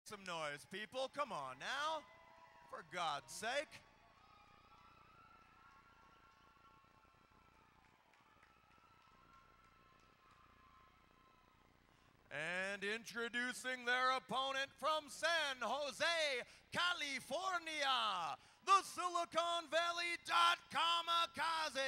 Some noise, people. Come on now. For God's sake. And introducing their opponent from San Jose, California, the Silicon Valley Kamikazes.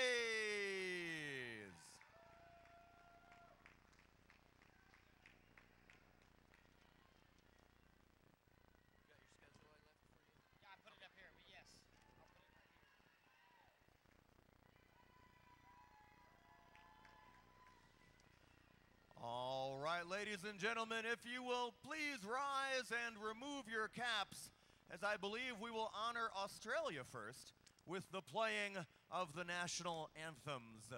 All right, ladies and gentlemen, if you will please rise and remove your caps, as I believe we will honor Australia first with the playing of the national anthems.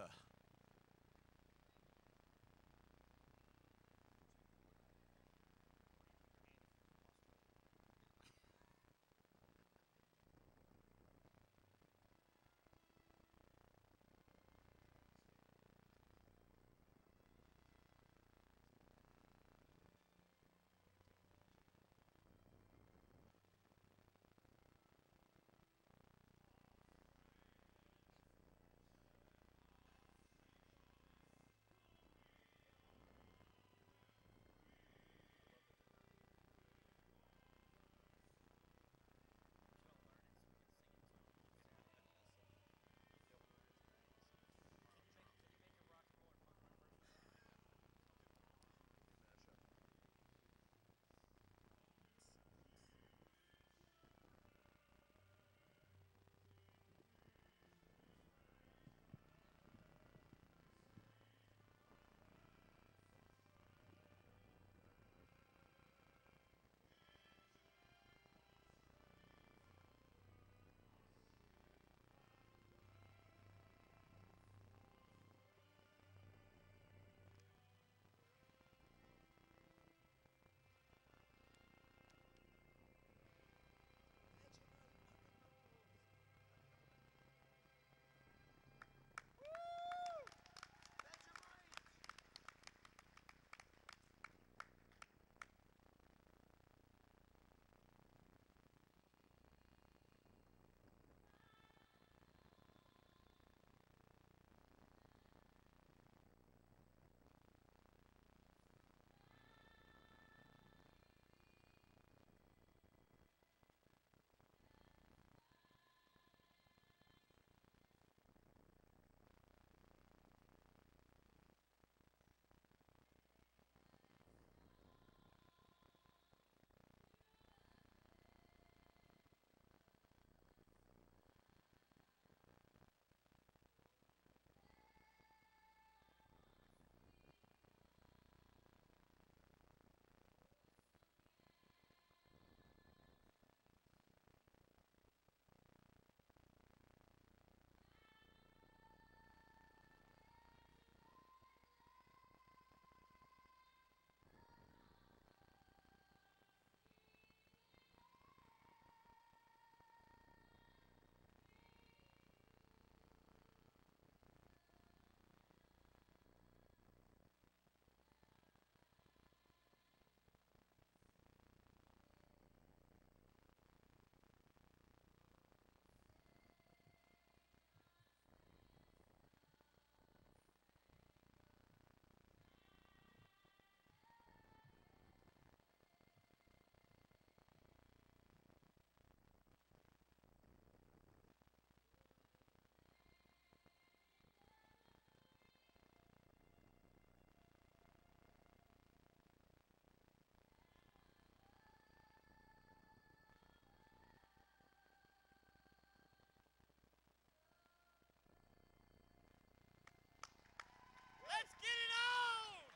Let's get it on!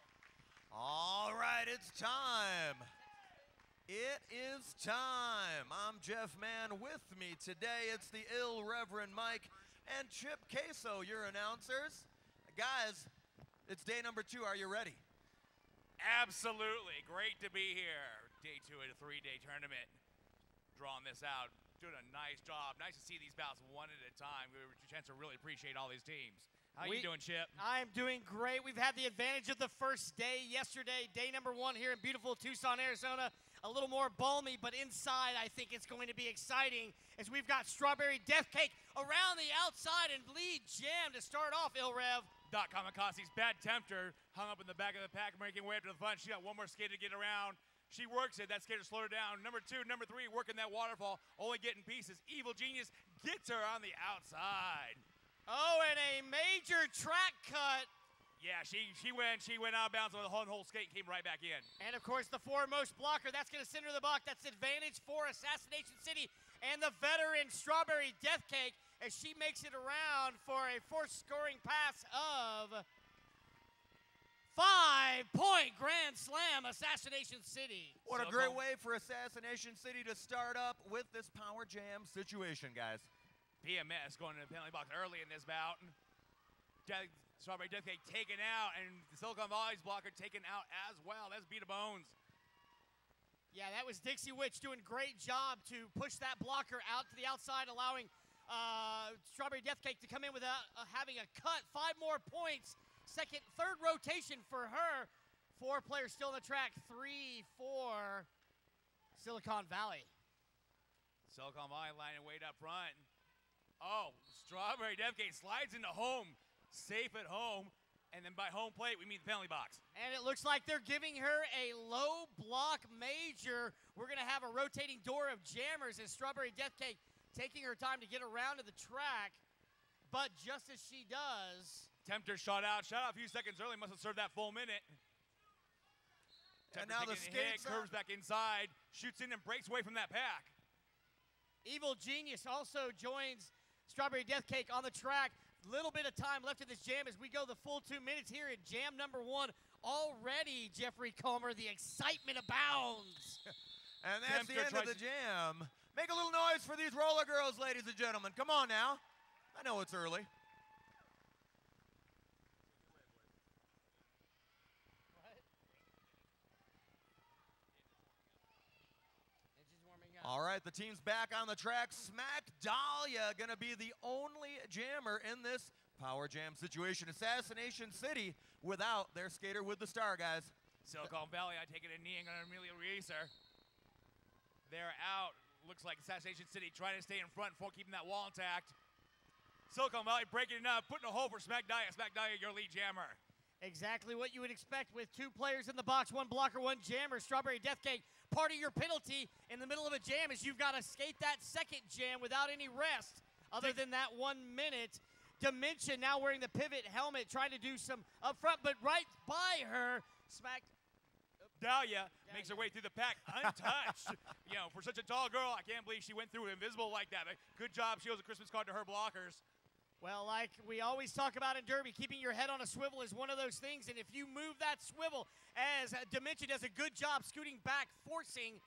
All right, it's time. It is time. I'm Jeff Mann. With me today, it's the ill Reverend Mike and Chip Queso, your announcers. Guys, it's day number 2. Are you ready? Absolutely. Great to be here. Day 2 of a 3-day tournament. Drawing this out. Doing a nice job. Nice to see these bouts one at a time. We have a chance to really appreciate all these teams. How you doing, Chip? I'm doing great. We've had the advantage of the first day yesterday, day number 1 here in beautiful Tucson, Arizona. a little more balmy, but inside I think it's going to be exciting as we've got Strawberry Death Cake around the outside and lead Jam to start off, Ilrev. Dot Kamikaze's Bad Tempter hung up in the back of the pack, making way up to the front. She got one more skate to get around. She works it. That skater slowed her down. Number 2, number 3, working that waterfall, only getting pieces. Evil Genius gets her on the outside. Oh, and a major track cut. Yeah, she went out of bounds on the whole skate and came right back in. And of course the foremost blocker, that's going to center the block. That's advantage for Assassination City and the veteran Strawberry Death Cake as she makes it around for a forced scoring pass of 5-point grand slam, Assassination City. What a great way for Assassination City to start up with this power jam situation, guys. PMS going to the penalty box early in this bout. Strawberry Death Cake taken out, and the Silicon Valley's blocker taken out as well. That's Beat of Bones. Yeah, that was Dixie Witch doing a great job to push that blocker out to the outside, allowing Strawberry Death Cake to come in without having a cut. 5 more points. Third rotation for her. 4 players still on the track. 3 for Silicon Valley. Silicon Valley lining weight up front. Oh, Strawberry Death Cake slides into home. Safe at home, and then by home plate, we mean the penalty box. And it looks like they're giving her a low block major. We're going to have a rotating door of jammers as Strawberry Death Cake taking her time to get around to the track. But just as she does... Tempter shot out a few seconds early, must have served that full minute. And now the skates curves back inside, shoots in and breaks away from that pack. Evil Genius also joins Strawberry Death Cake on the track. Little bit of time left in this jam as we go the full 2 minutes here in jam number 1. Already, Jeffrey Comer, the excitement abounds. And that's the end of the jam. Make a little noise for these roller girls, ladies and gentlemen. Come on now. I know it's early. All right, the team's back on the track. Smack Dahlia going to be the only jammer in this power jam situation. Assassination City without their skater with the star, guys. Silicon Valley, I take it a knee and going to immediately release her. They're out. Looks like Assassination City trying to stay in front for keeping that wall intact. Silicon Valley breaking it up, putting a hole for Smack Dahlia. Smack Dahlia, your lead jammer. Exactly what you would expect with 2 players in the box, 1 blocker, 1 jammer. Strawberry Death Cake, part of your penalty in the middle of a jam is you've got to skate that second jam without any rest other than that 1 minute. Dimension now wearing the pivot helmet, trying to do some up front, but right by her, Smack Dahlia makes her way through the pack untouched. You know, for such a tall girl, I can't believe she went through invisible like that. Good job. She owes a Christmas card to her blockers. Well, like we always talk about in Derby, keeping your head on a swivel is one of those things, and if you move that swivel, as Dimension does a good job scooting back, forcing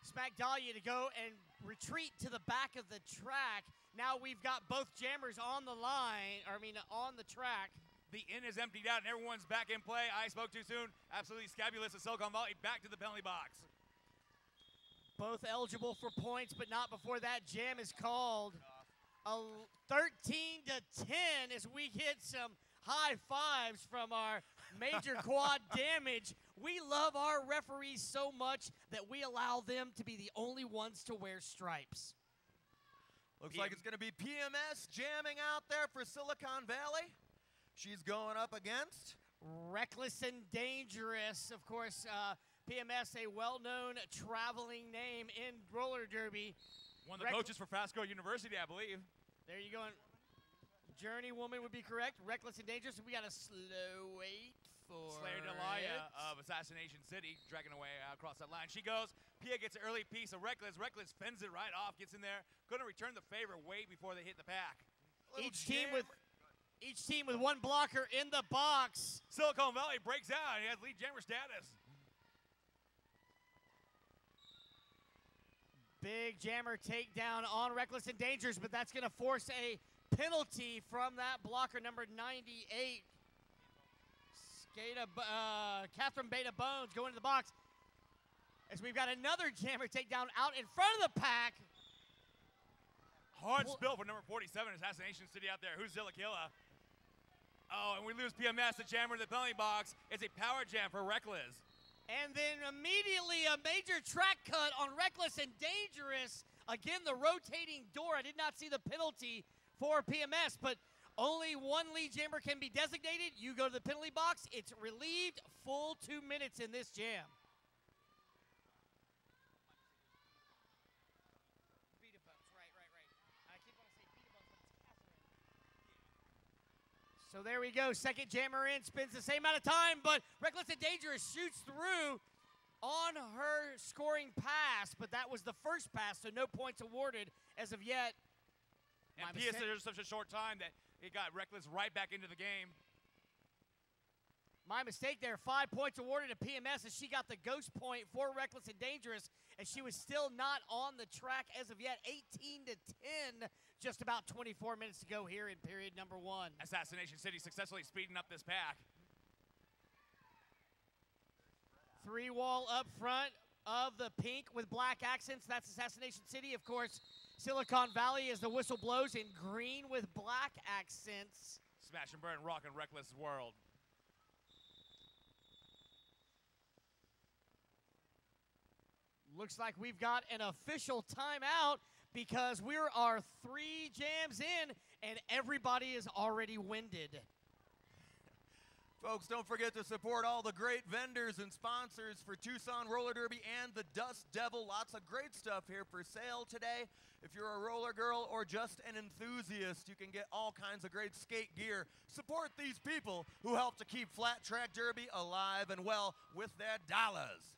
Smack Dahlia to go and retreat to the back of the track. Now we've got both jammers on the line, on the track. The inn is emptied out and everyone's back in play. I spoke too soon. Absolutely scabulous of Silicon Valley back to the penalty box. Both eligible for points, but not before that jam is called. 13-10 as we get some high fives from our major quad damage. We love our referees so much that we allow them to be the only ones to wear stripes. Looks like it's going to be PMS jamming out there for Silicon Valley. She's going up against Reckless and Dangerous. Of course, PMS, a well-known traveling name in roller derby. One of the coaches for Fasco University, I believe. There you go. Journey Woman would be correct. Reckless and Dangerous. We got a slow wait for Slayer Delia of Assassination City dragging away across that line. She goes. Pia gets an early piece of Reckless. Reckless fends it right off, gets in there. Going to return the favor way before they hit the pack. Each team with 1 blocker in the box. Silicon Valley breaks out. He has lead jammer status. Big jammer takedown on Reckless and Dangerous, but that's going to force a penalty from that blocker, number 98. Catherine Beta Bones going to the box as we've got another jammer takedown out in front of the pack. Hard spill for number 47, Assassination City out there. Who's Zillakilla? Oh, and we lose PMS, the jammer in the penalty box. It's a power jam for Reckless. And then immediately a major track cut on Reckless and Dangerous. Again, the rotating door. I did not see the penalty for PMS, but only one lead jammer can be designated. You go to the penalty box. It's relieved full 2 minutes in this jam. So there we go. Second jammer in, spins the same amount of time, but Reckless and Dangerous shoots through on her scoring pass, but that was the first pass, so no points awarded as of yet. And PS there's such a short time that it got Reckless right back into the game. My mistake there. 5 points awarded to PMS as she got the ghost point for Reckless and Dangerous, as she was still not on the track as of yet. 18-10, just about 24 minutes to go here in period number 1. Assassination City successfully speeding up this pack. 3-wall up front of the pink with black accents. That's Assassination City. Of course, Silicon Valley is the whistle blows in green with black accents. Smash and burn, rock and Reckless world. Looks like we've got an official timeout because we are 3 jams in and everybody is already winded. Folks, don't forget to support all the great vendors and sponsors for Tucson Roller Derby and the Dust Devil. Lots of great stuff here for sale today. If you're a roller girl or just an enthusiast, you can get all kinds of great skate gear. Support these people who help to keep Flat Track Derby alive and well with their dollars.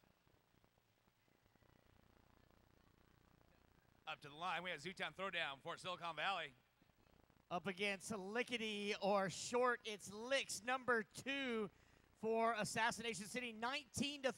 Up to the line, we have Zootown Throwdown for Silicon Valley. Up against Lickety or short, it's Licks number 2 for Assassination City. 19-13,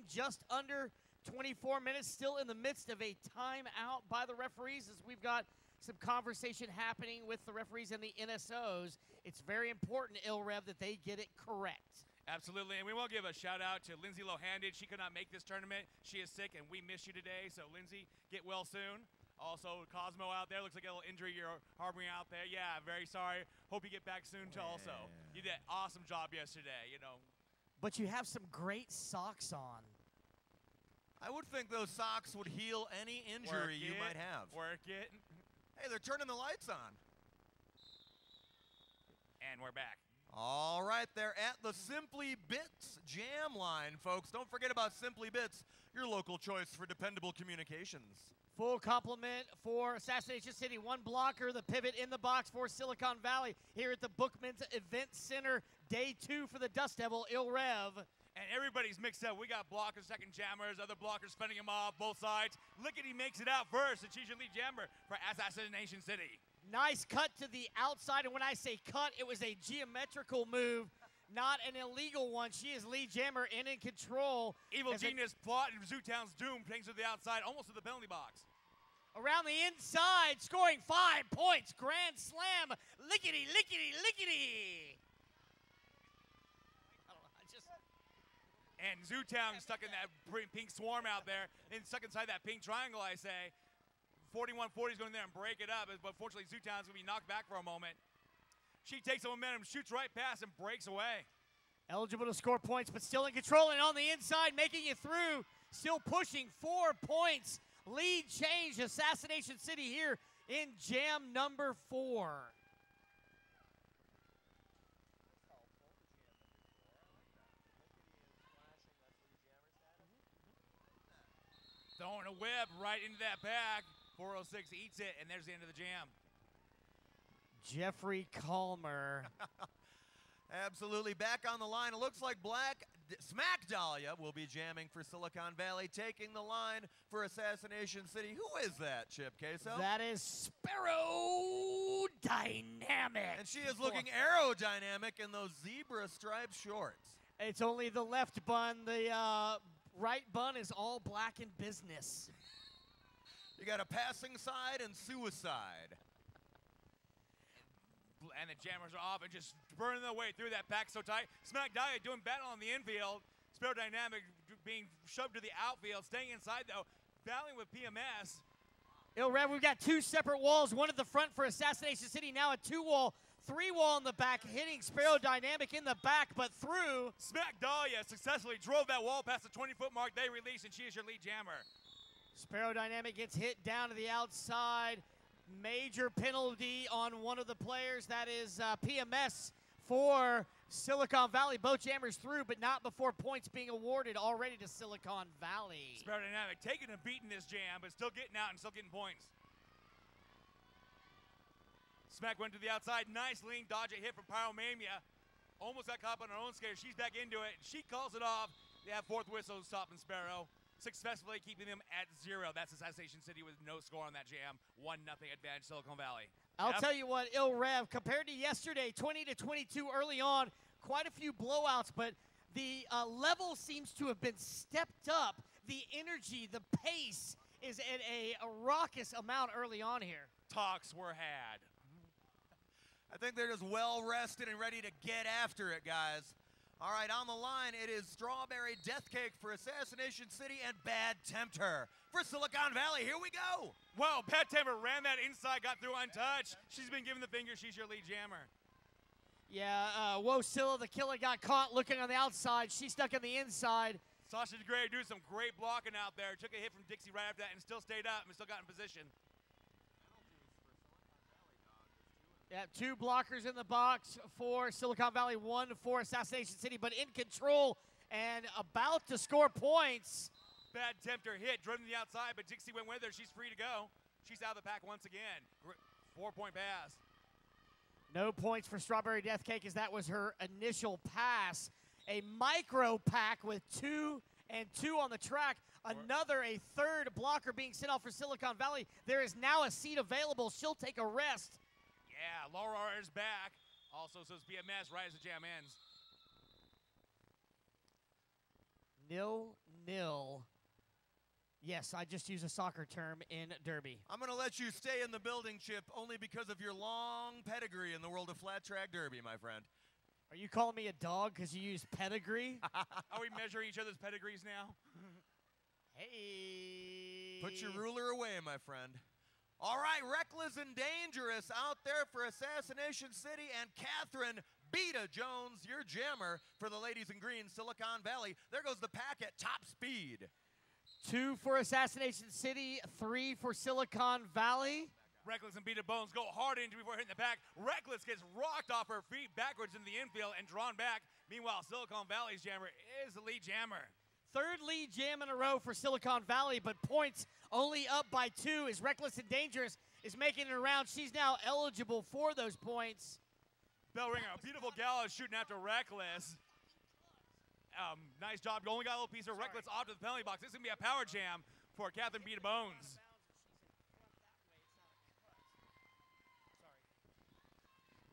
just under 24 minutes, still in the midst of a timeout by the referees as we've got some conversation happening with the referees and the NSOs. It's very important, Ilrev, that they get it correct. Absolutely, and we will give a shout out to Lindsay Lohanded. She could not make this tournament. She is sick, and we miss you today. So, Lindsay, get well soon. Also, Cosmo out there. Looks like a little injury you're harboring out there. Yeah, very sorry. Hope you get back soon, too, also. You did an awesome job yesterday, you know. But you have some great socks on. I would think those socks would heal any injury you might have. Work it. Hey, they're turning the lights on. And we're back. All right, they're at the Simply Bits jam line, folks. Don't forget about Simply Bits, your local choice for dependable communications. Full complement for Assassination City. 1 blocker, the pivot in the box for Silicon Valley here at the Bookman's Event Center. Day 2 for the Dust Devil, Ilrev. And everybody's mixed up. We got blockers, second jammers, other blockers fending them off, both sides. Lickety makes it out first, and she's your lead jammer for Assassination City. Nice cut to the outside, and when I say cut, it was a geometrical move, not an illegal one. She is lead jammer and in control. Evil Genius plot and Zootown's Doom plays to the outside, almost to the penalty box. Around the inside, scoring 5 points. Grand slam. Lickety, lickety, lickety. And Zootown stuck in that pink swarm out there, and stuck inside that pink triangle, I say. 4140 is going in there and break it up, but fortunately Zootown's going to be knocked back for a moment. She takes the momentum, shoots right past, and breaks away. Eligible to score points, but still in control, and on the inside, making it through. Still pushing 4 points. Lead change, Assassination City here in jam number 4. Throwing a whip right into that bag. 406 eats it, and there's the end of the jam. Jeffrey Calmer. Absolutely. Back on the line, it looks like Smack Dahlia will be jamming for Silicon Valley, taking the line for Assassination City. Who is that, Chip Queso? That is Sparrow Dynamic. And she is looking aerodynamic in those zebra striped shorts. It's only the left bun. The right bun is all black in business. You got a passing side and suicide. And the jammers are off and just burning their way through that pack so tight. Smack Dahlia doing battle on the infield. Sparrow Dynamic being shoved to the outfield, staying inside though, battling with PMS. Ilrev, we've got 2 separate walls, one at the front for Assassination City, now a 2-wall 3-wall in the back, hitting Sparrow Dynamic in the back, but through. Smack Dahlia successfully drove that wall past the 20-foot mark. They release, and she is your lead jammer. Sparrow Dynamic gets hit down to the outside. Major penalty on one of the players. That is PMS for Silicon Valley. Both jammers through, but not before points being awarded already to Silicon Valley. Sparrow Dynamic taking a beat in this jam, but still getting out and still getting points. Smack went to the outside. Nice lean dodge, a hit from Pyromania. Almost got caught on her own scare. She's back into it. She calls it off. They have fourth whistle stopping Sparrow, successfully keeping them at 0. That's Assassination City with no score on that jam. 1-0 advantage Silicon Valley. I'll tell you what, Il Rev, compared to yesterday, 20-22 early on, quite a few blowouts, but the level seems to have been stepped up. The energy, the pace is at a raucous amount early on here. Talks were had. I think they're just well rested and ready to get after it, guys. All right, on the line, it is Strawberry Death Cake for Assassination City and Bad Tempter for Silicon Valley. Here we go. Well, Bad Tempter ran that inside, got through untouched. She's been given the finger. She's your lead jammer. Yeah, Wosilla, the killer, got caught looking on the outside. She stuck on the inside. Sasha DeGray doing some great blocking out there. Took a hit from Dixie right after that and still stayed up and still got in position. Yeah, 2 blockers in the box for Silicon Valley, 1 for Assassination City, but in control and about to score points. Bad Tempter hit, driven to the outside, but Dixie went with her. She's free to go. She's out of the pack once again. 4-point pass. No points for Strawberry Death Cake as that was her initial pass. A micro pack with 2 and 2 on the track. Another, a third blocker being sent off for Silicon Valley. There is now a seat available. She'll take a rest. Yeah, Laura is back. Also says PMS right as the jam ends. 0-0. Yes, I just used a soccer term in Derby. I'm going to let you stay in the building, Chip, only because of your long pedigree in the world of flat track derby, my friend. Are you calling me a dog because you use pedigree? Are we measuring each other's pedigrees now? Hey. Put your ruler away, my friend. All right, Reckless and Dangerous out there for Assassination City, and Catherine Beta Jones, your jammer for the ladies in green, Silicon Valley. There goes the pack at top speed. 2 for Assassination City, 3 for Silicon Valley. Reckless and Beta Bones go hard into before hitting the pack. Reckless gets rocked off her feet backwards in the infield and drawn back. Meanwhile, Silicon Valley's jammer is the lead jammer. 3rd lead jam in a row for Silicon Valley, but points only up by 2 as Reckless and Dangerous is making it around. She's now eligible for those points. Bell ringer, a beautiful gal is shooting after Reckless. Nice job. Only got a little piece of Reckless off to the penalty box. This is going to be a power jam for Catherine Beta Bones.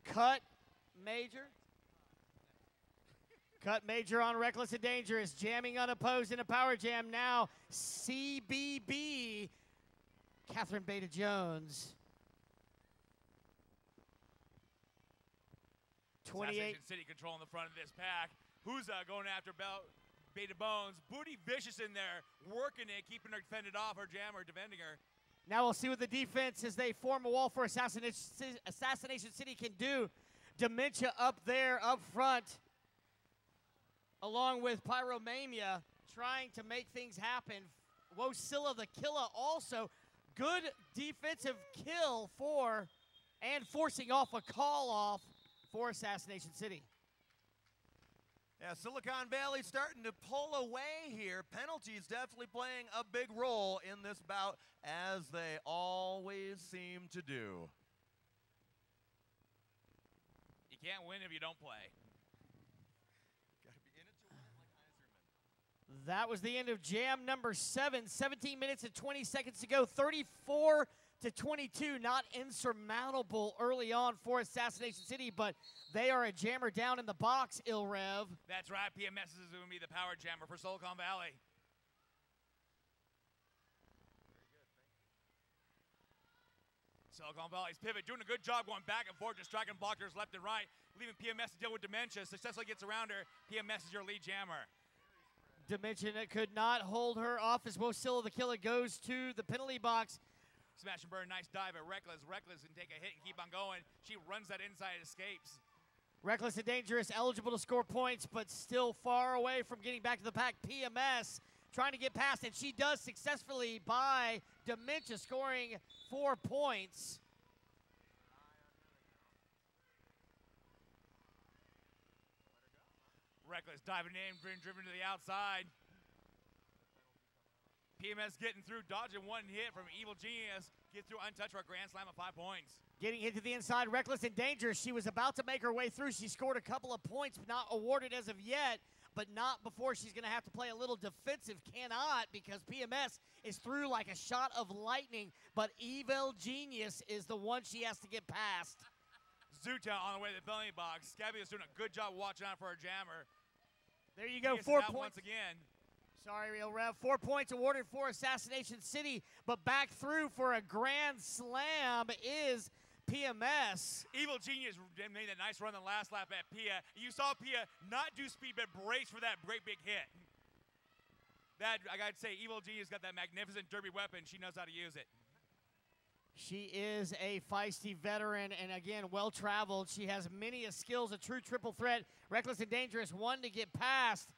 Cut major. Cut major on Reckless and Dangerous. Jamming unopposed in a power jam now. CBB. Catherine Beta Jones. 28. Assassination City controlling the front of this pack. Who's going after Beta Bones? Booty Vicious in there, working it, keeping her fended off, her jammer, defending her. Now we'll see what the defense, as they form a wall for Assassination City, can do. Dementia up there, up front, along with Pyromania, trying to make things happen. Wosilla the Killa also. Good defensive kill for, and forcing off a call-off for Assassination City. Yeah, Silicon Valley starting to pull away here. Penalties definitely playing a big role in this bout, as they always seem to do. You can't win if you don't play. Got to be in it to win like Iserman. That was the end of jam number 7. 17 minutes and 20 seconds to go. 34-22. Not insurmountable early on for Assassination City, but they are a jammer down in the box, Il Rev. That's right. PMS is going to be the power jammer for Silicon Valley. Silicon Valley's pivot doing a good job going back and forth, just striking blockers left and right, leaving PMS to deal with Dementia. Successfully gets around her. PMS is your lead jammer. Dimension could not hold her off as Wosilla the Killer goes to the penalty box. Smash and burn, nice dive at Reckless. Reckless can take a hit and keep on going. She runs that inside, escapes. Reckless and Dangerous, eligible to score points, but still far away from getting back to the pack. PMS trying to get past, and she does successfully by Dementia, scoring 4 points. Reckless diving in, driven to the outside. PMS getting through, dodging one hit from Evil Genius. Gets through untouched for a grand slam of 5 points. Getting hit to the inside, Reckless and Dangerous. She was about to make her way through. She scored a couple of points, not awarded as of yet, but not before she's going to have to play a little defensive. Cannot, because PMS is through like a shot of lightning, but Evil Genius is the one she has to get past. Zuta on the way to the penalty box. Scabby is doing a good job watching out for her jammer. There you go, 4 points. Once again. Sorry, Real Rev. 4 points awarded for Assassination City, but back through for a grand slam is PMS. Evil Genius made a nice run the last lap at Pia. You saw Pia not do speed, but brace for that great big hit. That, I gotta say, Evil Genius got that magnificent derby weapon. She knows how to use it. She is a feisty veteran and, again, well-traveled. She has many skills, a true triple threat. Reckless and Dangerous, one to get past.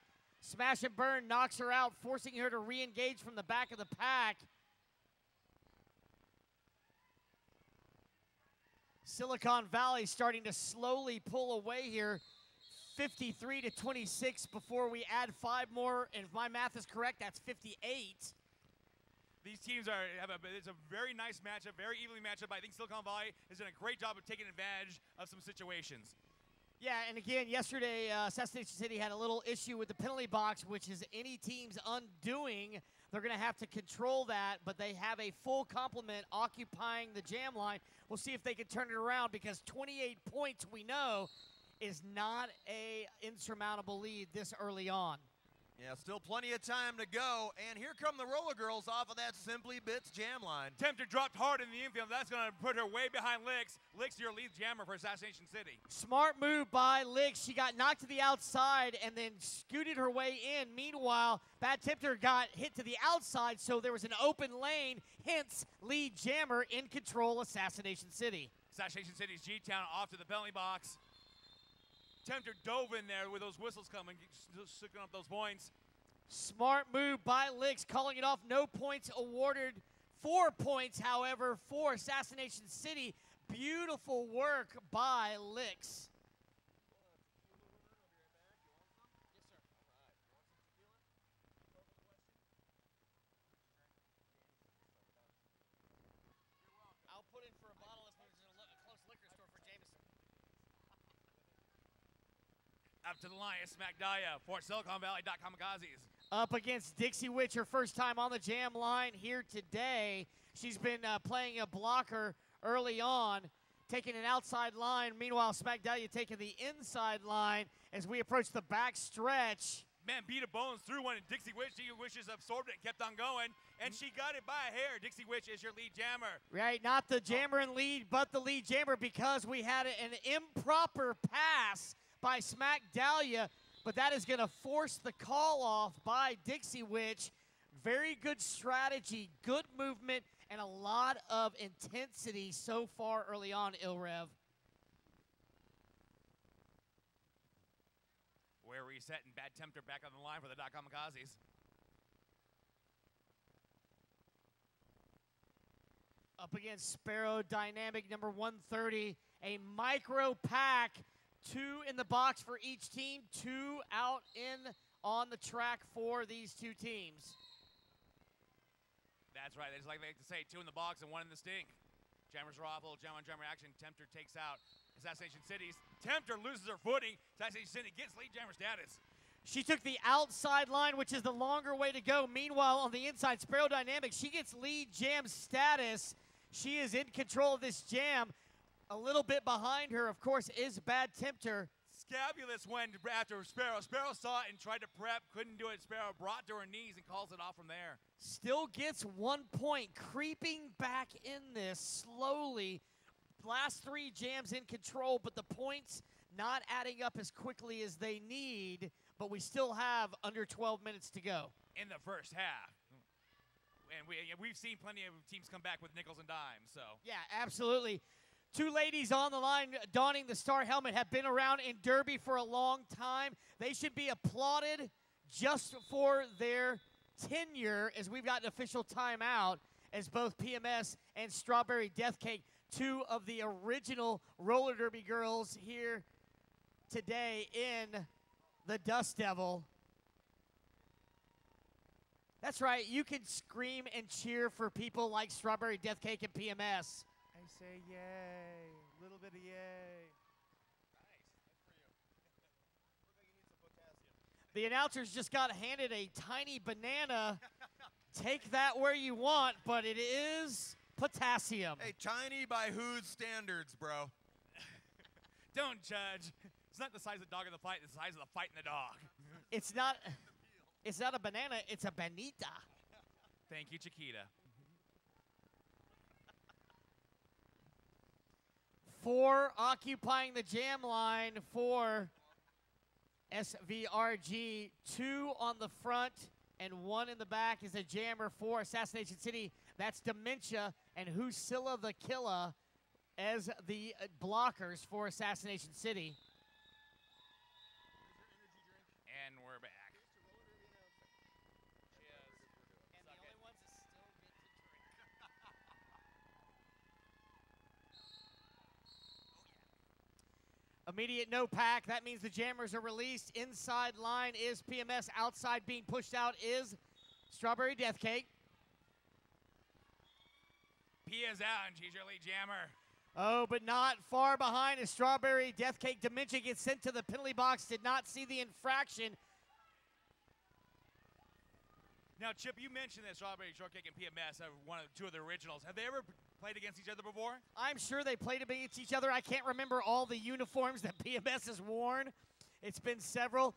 Smash and burn knocks her out, forcing her to re-engage from the back of the pack. Silicon Valley starting to slowly pull away here. 53-26 before we add 5 more. And if my math is correct, that's 58. These teams it's a very nice matchup, very evenly matchup. I think Silicon Valley has done a great job of taking advantage of some situations. Yeah, and again, yesterday, Assassination City had a little issue with the penalty box, which is any team's undoing. They're going to have to control that, but they have a full complement occupying the jam line. We'll see if they can turn it around, because 28 points, we know, is not a insurmountable lead this early on. Yeah, still plenty of time to go, and here come the Roller Girls off of that Simply Bits jam line. Tempter dropped hard in the infield. That's going to put her way behind Licks. Licks, your lead jammer for Assassination City. Smart move by Licks. She got knocked to the outside and then scooted her way in. Meanwhile, Bad Tempter got hit to the outside, so there was an open lane, hence lead jammer in control, Assassination City. Assassination City's G-Town off to the penalty box. Tempter dove in there with those whistles coming, sucking up those points. Smart move by Licks, calling it off. No points awarded. 4 points, however, for Assassination City. Beautiful work by Licks. I'll put in for a bottle if there's a close liquor store for Jameson. Up to the line is Smack Dahlia for SiliconValley.Kamikazes. Up against Dixie Witch, her first time on the jam line here today. She's been playing a blocker early on, taking an outside line. Meanwhile, Smack Dahlia taking the inside line as we approach the back stretch. Man, beat a bones through one, and Dixie Witch has absorbed it and kept on going, and she got it by a hair. Dixie Witch is your lead jammer. Right, not the jammer in lead, but the lead jammer, because we had an improper pass by Smack Dahlia, but that is going to force the call off by Dixie Witch. Very good strategy, good movement, and a lot of intensity so far early on, Ilrev. We're resetting. Bad Tempter back on the line for the Kamikazes. Up against Sparrow Dynamic number 130, a micro pack. 2 in the box for each team, 2 out in on the track for these 2 teams. That's right. It's like they like to say, 2 in the box and 1 in the stink. Jammers are awful. Jam on jammer action. Tempter takes out Assassination City's. Tempter loses her footing. Assassination City gets lead jammer status. She took the outside line, which is the longer way to go. Meanwhile, on the inside, Sparrow Dynamic, she gets lead jam status. She is in control of this jam. A little bit behind her, of course, is Bad Tempter. Scabulous went after Sparrow. Sparrow saw it and tried to prep, couldn't do it. Sparrow brought to her knees and calls it off from there. Still gets 1 point, creeping back in this slowly. Last 3 jams in control, but the points not adding up as quickly as they need, but we still have under 12 minutes to go. In the first half. And we've seen plenty of teams come back with nickels and dimes, so. Yeah, absolutely. Two ladies on the line donning the star helmet have been around in Derby for a long time. They should be applauded just for their tenure, as we've got an official timeout, as both PMS and Strawberry Death Cake, two of the original roller derby girls here today in the Dust Devil. That's right, you can scream and cheer for people like Strawberry Death Cake and PMS. I say yay, a little bit of yay. Nice, good for you. Looks like you need some potassium. The announcers just got handed a tiny banana. Take that where you want, but it is potassium. Hey, tiny by whose standards, bro? Don't judge. It's not the size of the dog in the fight, it's the size of the fight in the dog. It's not a banana, it's a banita. Thank you, Chiquita. 4 occupying the jam line for SVRG. 2 on the front and 1 in the back is a jammer for Assassination City. That's Dementia and Husilla the Killa as the blockers for Assassination City. And we're back. And the only ones that still get to drink. Immediate no pack. That means the jammers are released. Inside line is PMS. Outside being pushed out is Strawberry Death Cake. Pia's out, and she's your lead jammer. Oh, but not far behind is Strawberry Death Cake. Dementia gets sent to the penalty box. Did not see the infraction. Now, Chip, you mentioned that Strawberry Shortcake and PMS are two of the originals. Have they ever played against each other before? I'm sure they played against each other. I can't remember all the uniforms that PMS has worn. It's been several.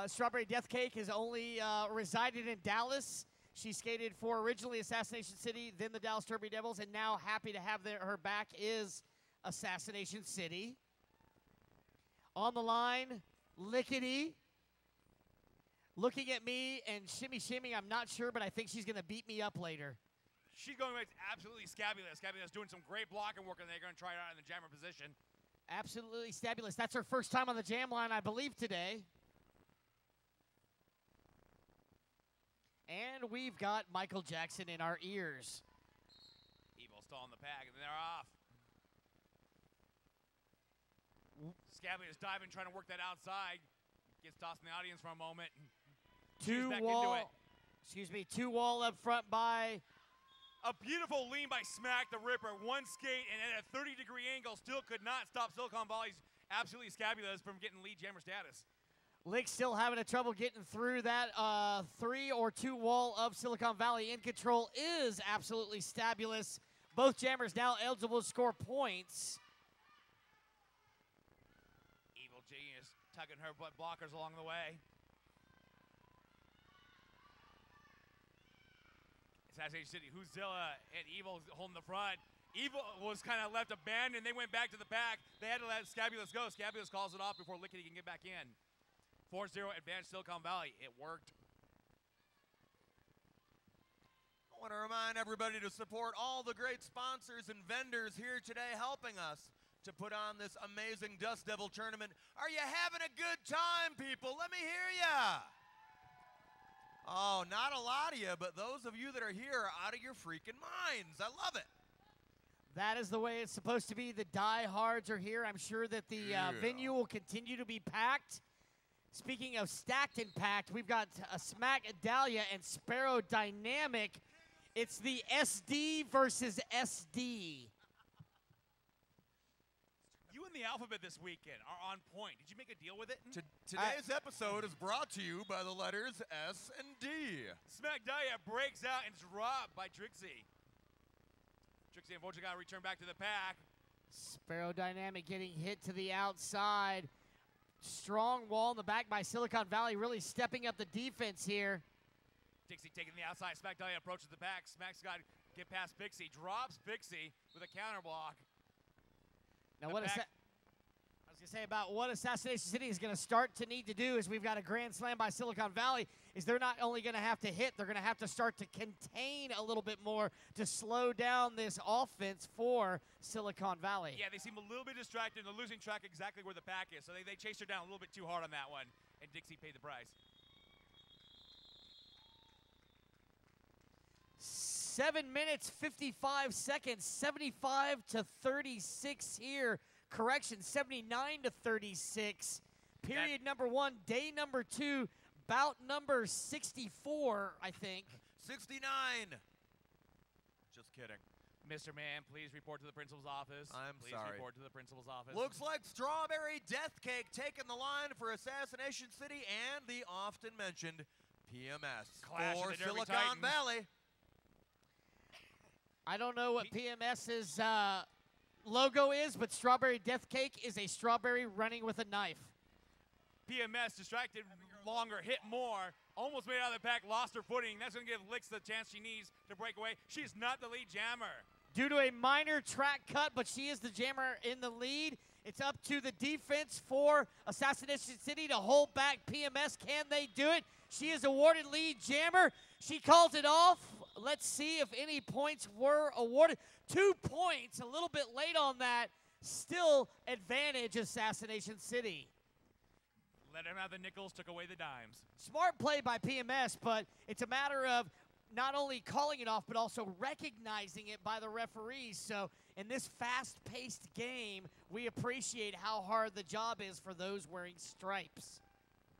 Strawberry Death Cake has only resided in Dallas. She skated for originally Assassination City, then the Dallas Derby Devils, and now happy to have her back is Assassination City. On the line, Lickety. Looking at me and shimmy. I'm not sure, but I think she's going to beat me up later. She's going with absolutely Scabulous. Scabulous doing some great blocking work, and they're going to try it out in the jammer position. Absolutely Stabulous. That's her first time on the jam line, I believe, today. And we've got Michael Jackson in our ears. Evil still on the pack, and they're off. Scabulous diving, trying to work that outside. Gets tossed in the audience for a moment. Two wall up front by... A beautiful lean by Smack the Ripper. One skate and at a 30-degree angle still could not stop Silicon Valley's absolutely Scabulous from getting lead jammer status. Lick still having a trouble getting through that 3 or 2 wall of Silicon Valley. In control is absolutely Stabulous. Both jammers now eligible to score points. Evil Genius tugging her blockers along the way. Assassination City, Huzilla and Evil holding the front. Evil was kind of left abandoned. They went back to the back. They had to let Scabulous go. Scabulous calls it off before Lickety can get back in. 4-0 advantage Silicon Valley. It worked. I want to remind everybody to support all the great sponsors and vendors here today helping us to put on this amazing Dust Devil tournament. Are you having a good time, people? Let me hear ya. Oh, not a lot of you, but those of you that are here are out of your freaking minds. I love it. That is the way it's supposed to be. The diehards are here. I'm sure that the venue will continue to be packed. Speaking of stacked and packed, we've got Smack Dahlia and Sparrow Dynamic. It's the SD versus SD. You and the alphabet this weekend are on point. Did you make a deal with it? Today's episode is brought to you by the letters S and D. Smack Dahlia breaks out and is robbed by Trixie. Trixie unfortunately got to return back to the pack. Sparrow Dynamic getting hit to the outside. Strong wall in the back by Silicon Valley, really stepping up the defense here. Dixie taking the outside. Smack Dahlia approaches the back. Smack's got to get past Pixie. Drops Pixie with a counter block. Now what is that? was going to say about what Assassination City is going to start to need to do is we've got a grand slam by Silicon Valley, is they're not only going to have to hit, they're going to have to start to contain a little bit more to slow down this offense for Silicon Valley. Yeah, they seem a little bit distracted. They're losing track exactly where the pack is, so they chased her down a little bit too hard on that one, and Dixie paid the price. 7 minutes, 55 seconds, 75 to 36 here. Correction, 79 to 36. Period number 1, day number 2, bout number 64, I think. 69. Just kidding. Mr. Man, please report to the principal's office. Please sorry. Report to the principal's office. Looks like Strawberry Death Cake taking the line for Assassination City and the often mentioned PMS Clash for of the Derby Silicon Titans. Valley. I don't know what PMS's logo is, but Strawberry Death Cake is a strawberry running with a knife. PMS distracted longer, hit more, almost made it out of the pack, lost her footing. That's going to give Licks the chance she needs to break away. She's not the lead jammer. Due to a minor track cut, but she is the jammer in the lead. It's up to the defense for Assassination City to hold back PMS. Can they do it? She is awarded lead jammer. She calls it off. Let's see if any points were awarded. 2 points, a little bit late on that. Still advantage Assassination City. Let him have the nickels, took away the dimes. Smart play by PMS, but it's a matter of not only calling it off, but also recognizing it by the referees. So in this fast-paced game, we appreciate how hard the job is for those wearing stripes.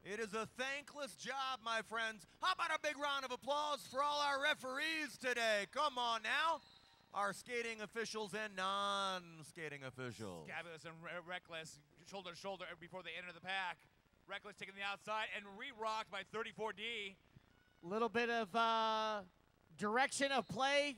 It is a thankless job, my friends. How about a big round of applause for all our referees today? Come on now. Our skating officials and non-skating officials. Fabulous and Reckless, shoulder to shoulder before they enter the pack. Reckless taking the outside and re-rocked by 34D. Little bit of direction of play.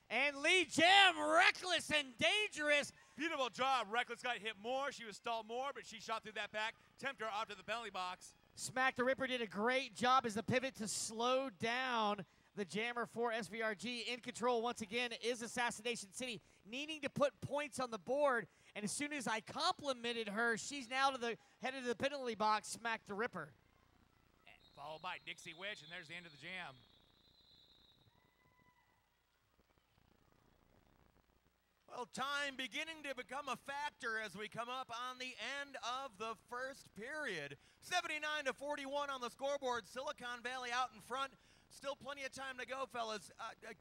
And lead jam, Reckless and dangerous. Beautiful job. Reckless got hit more. She was stalled more, but she shot through that pack. Tempted her off to the penalty box. Smack the Ripper did a great job as the pivot to slow down the jammer for SVRG. In control once again is Assassination City, needing to put points on the board. And as soon as I complimented her, she's now to the headed to the penalty box. Smack the Ripper. And followed by Dixie Witch, and there's the end of the jam. Well, time beginning to become a factor as we come up on the end of the first period. 79 to 41 on the scoreboard. Silicon Valley out in front. Still plenty of time to go, fellas.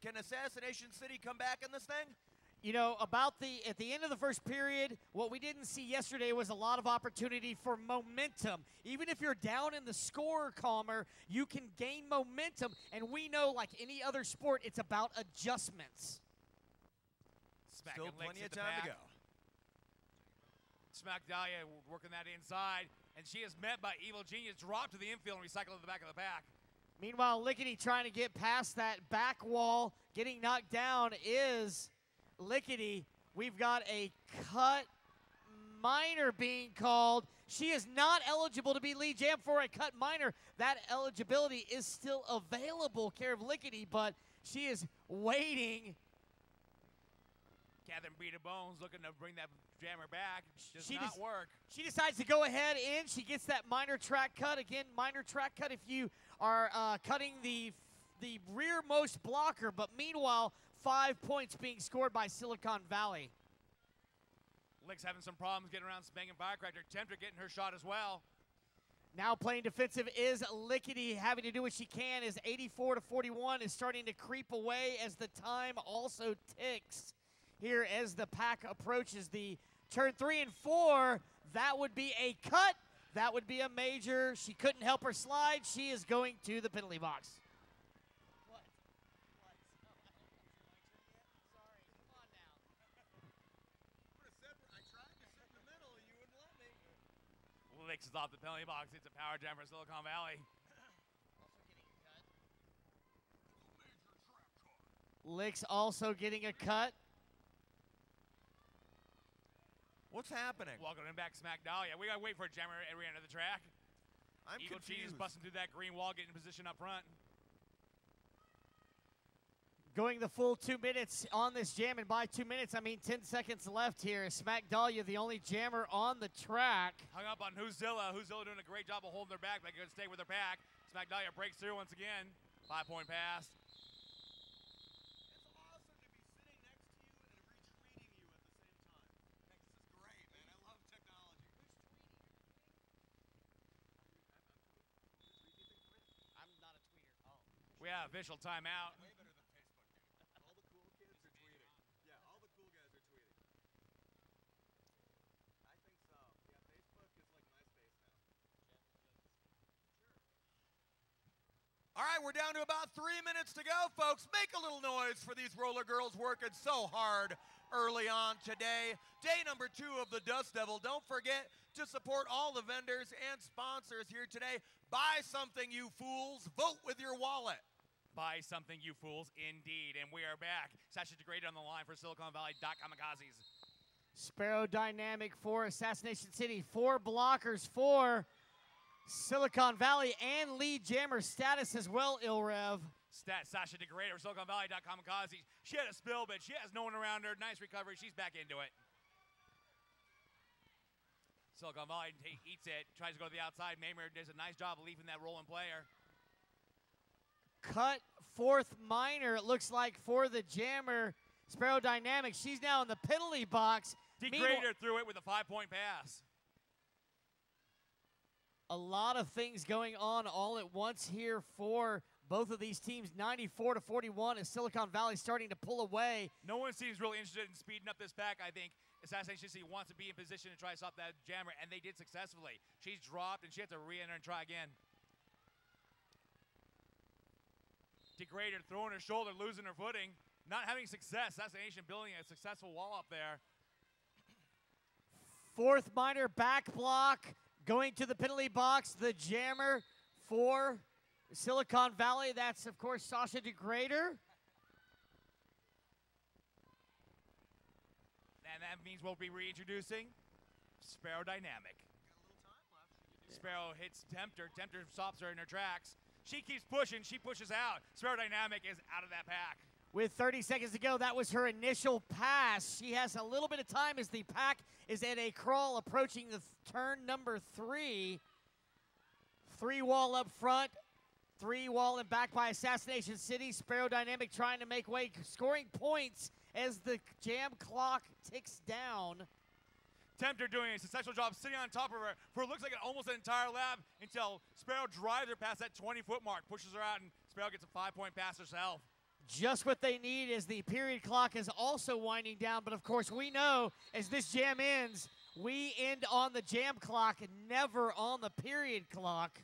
Can Assassination City come back in this thing? You know, at the end of the first period, what we didn't see yesterday was a lot of opportunity for momentum. Even if you're down in the score calmer, you can gain momentum. And we know, like any other sport, it's about adjustments. Still plenty of time to go. Smack Dahlia working that inside, and she is met by Evil Genius, dropped to the infield and recycled to the back of the pack. Meanwhile, Lickety trying to get past that back wall. Getting knocked down is Lickety. We've got a cut minor being called. She is not eligible to be lead jam for a cut minor. That eligibility is still available, care of Lickety, but she is waiting. Catherine Beater Bones looking to bring that jammer back. Does not work. She decides to go ahead in. She gets that minor track cut. Again, minor track cut if you are cutting the rearmost blocker. But meanwhile, 5 points being scored by Silicon Valley. Lick's having some problems getting around Spanking Firecracker. Tempter getting her shot as well. Now playing defensive is Lickety, having to do what she can as 84 to 41 is starting to creep away as the time also ticks. Here as the pack approaches the turn 3 and 4, that would be a cut. That would be a major. She couldn't help her slide. She is going to the penalty box. What? Sorry, come on now. I tried to sit in the middle, you wouldn't let me. Licks is off the penalty box. It's a power jam for Silicon Valley. Licks also getting a cut. What's happening? Welcoming back Smack Dahlia. We gotta wait for a jammer at every end of the track. I'm Eagle confused. Genius busting through that green wall, getting in position up front. Going the full 2 minutes on this jam, and by 2 minutes, I mean 10 seconds left here. Smack Dahlia, the only jammer on the track. Hung up on Who'Zilla. Who'Zilla doing a great job of holding their back. They can stay with their pack. Smack Dahlia breaks through once again. 5-point pass. It's awesome to be sitting next to you and retweeting you at the same time. This is great, man. I love technology. I'm not a tweeter. Oh. We have official timeout. Way better than Facebook, dude. All the cool kids are tweeting. Yeah, all the cool guys are tweeting. I think so. Yeah, Facebook is like MySpace now. All right, we're down to about 3 minutes to go, folks. Make a little noise for these roller girls working so hard early on today. Day number 2 of the Dust Devil. Don't forget to support all the vendors and sponsors here today. Buy something, you fools. Vote with your wallet. Buy something, you fools, indeed. And we are back. Sasha degraded on the line for Silicon Valley Kamikazes. Sparrow Dynamic for Assassination City. 4 blockers for Silicon Valley and lead jammer status as well, Ilrev. Sasha degraded for Silicon Valley Kamikazes. She had a spill, but she has no one around her. Nice recovery. She's back into it. Silicon Valley eats it. Tries to go to the outside. Maymer does a nice job of leaving that rolling player. Cut 4th minor, it looks like, for the jammer. Sparrow Dynamic, she's now in the penalty box. Degrader threw it with a 5-point pass. A lot of things going on all at once here for both of these teams. 94-41 as Silicon Valley starting to pull away. No one seems really interested in speeding up this pack. I think Assassination City wants to be in position to try to stop that jammer, and they did successfully. She's dropped, and she has to re-enter and try again. Degrader throwing her shoulder, losing her footing. Not having success. Assassination building a successful wall up there. 4th minor back block. Going to the penalty box, the jammer for Silicon Valley. That's, of course, Sasha Degrader. And that means we'll be reintroducing Sparrow Dynamic. Got a little time left. Sparrow hits Tempter. Tempter stops her in her tracks. She keeps pushing. She pushes out. Sparrow Dynamic is out of that pack. With 30 seconds to go, that was her initial pass. She has a little bit of time as the pack is at a crawl approaching the turn number 3. 3 wall up front, 3 wall and back by Assassination City. Sparrow Dynamic trying to make way, scoring points as the jam clock ticks down. Tempter doing a successful job sitting on top of her for what looks like almost an entire lap until Sparrow drives her past that 20-foot mark, pushes her out, and Sparrow gets a 5-point pass herself. Just what they need as the period clock is also winding down. But, of course, we know as this jam ends, we end on the jam clock and never on the period clock.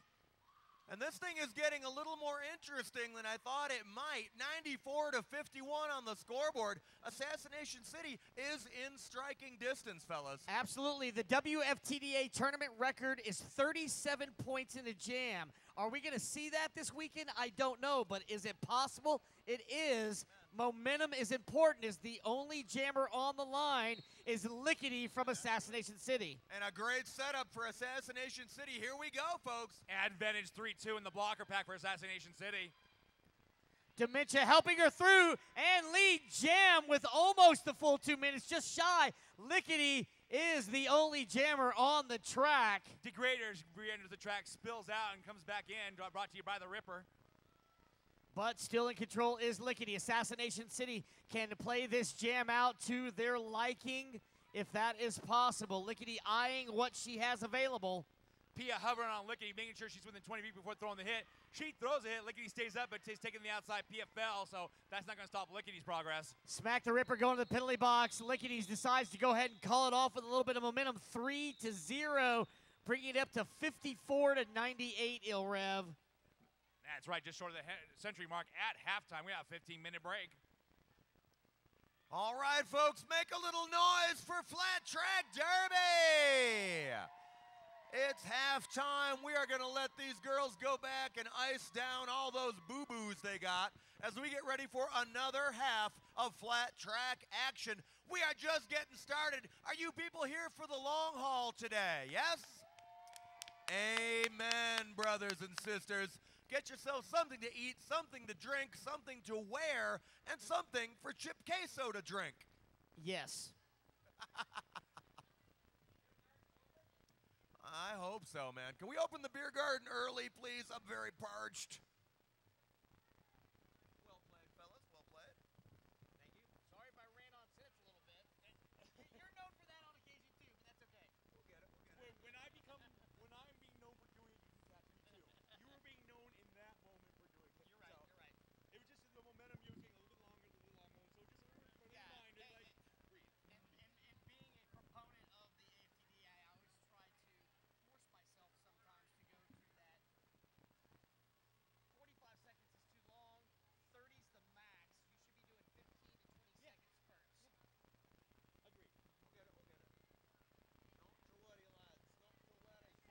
And this thing is getting a little more interesting than I thought it might. 94-51 on the scoreboard. Assassination City is in striking distance, fellas. Absolutely. The WFTDA tournament record is 37 points in the jam. Are we going to see that this weekend? I don't know, but is it possible? It is. Momentum is important as the only jammer on the line is Lickety from Assassination City. And a great setup for Assassination City. Here we go, folks. Advantage 3-2 in the blocker pack for Assassination City. Dementia helping her through and lead jam with almost the full 2 minutes, just shy. Lickety is the only jammer on the track. Degrader re-enters the track, spills out, and comes back in, brought to you by the Ripper. But still in control is Lickety. Assassination City can play this jam out to their liking if that is possible. Lickety eyeing what she has available. Pia hovering on Lickety, making sure she's within 20 feet before throwing the hit. She throws a hit. Lickety stays up, but is taking the outside. Pia fell, so that's not going to stop Lickety's progress. Smack the Ripper going to the penalty box. Lickety decides to go ahead and call it off with a little bit of momentum. 3-0, bringing it up to 54-98, Ilrev. That's right, just short of the century mark at halftime. We have a 15-minute break. All right, folks, make a little noise for Flat Track Derby. It's halftime. We are going to let these girls go back and ice down all those boo-boos they got as we get ready for another half of Flat Track action. We are just getting started. Are you people here for the long haul today? Yes? Amen, brothers and sisters. Get yourself something to eat, something to drink, something to wear, and something for Chip Queso to drink. Yes. I hope so, man. Can we open the beer garden early, please? I'm very parched. Well played, fellas. Well played. Thank you. Sorry if I ran on sentence a little bit. You're known for that on occasion too, but that's okay. We'll get it. When I'm being known for doing it, you can catch me too. You were being known in that moment for doing it. You're right. You're right. It was just the momentum. You were taking a little bit longer. So just put it in mind. Yeah, It's like breathe. And being a proponent of the AFTD, I always try to force myself sometimes to go through that. 45 seconds is too long. 30's the max. You should be doing 15 to 20 second spurts. Agreed. We'll get it. Don't you worry, lads. Not to worry.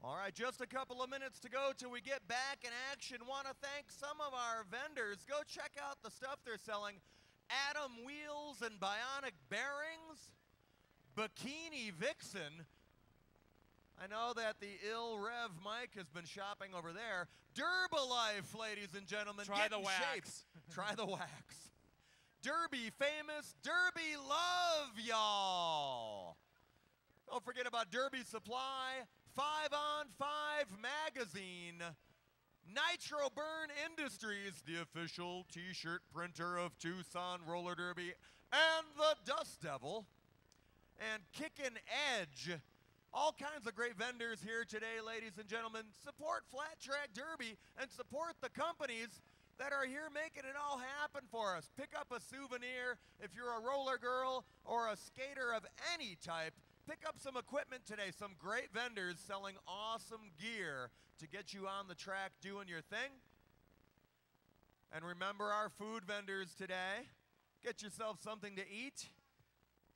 All right, just a couple of minutes to go till we get back in action. Want to thank some of our vendors. Go check out the stuff they're selling. Atom Wheels and Bionic Bearings. Bikini Vixen. I know that the Ill Rev Mike has been shopping over there. Derbalife, ladies and gentlemen. Try Get the in wax. shape. Try the wax. Derby famous. Derby love, y'all. Don't forget about Derby Supply. 5-on-5 magazine. Nitro Burn Industries, the official t-shirt printer of Tucson Roller Derby and the Dust Devil. And Kickin' Edge. All kinds of great vendors here today, ladies and gentlemen. Support Flat Track Derby and support the companies that are here making it all happen for us. Pick up a souvenir if you're a roller girl or a skater of any type. Pick up some equipment today. Some great vendors selling awesome gear to get you on the track doing your thing. And remember our food vendors today. Get yourself something to eat.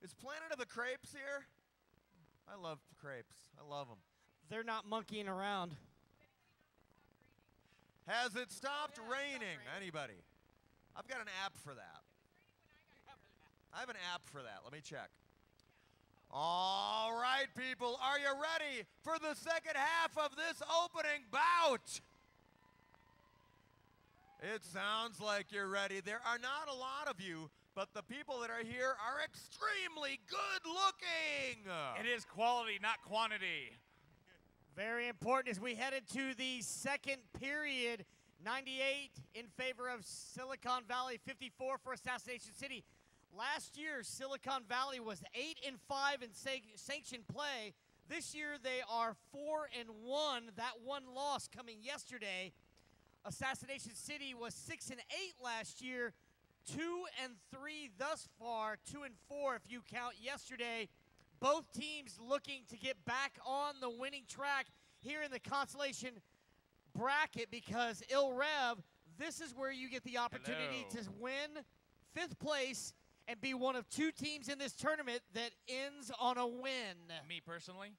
Is Planet of the Crepes here? I love crepes. I love them. They're not monkeying around. Has it stopped Yeah, it's raining? stopped raining. Anybody? I've got an app for that. I have an app for that. Let me check. All right, people, are you ready for the second half of this opening bout? It sounds like you're ready. There are not a lot of you, but the people that are here are extremely good looking. It is quality, not quantity. Very important as we head into the second period. 98 in favor of Silicon Valley, 54 for Assassination City. Last year, Silicon Valley was 8-5 in sanctioned play. This year, they are 4-1. That one loss coming yesterday. Assassination City was 6-8 last year. 2-3 thus far. 2-4 if you count yesterday. Both teams looking to get back on the winning track here in the consolation bracket because Il Rev, this is where you get the opportunity to win 5th place and be one of 2 teams in this tournament that ends on a win. Me personally?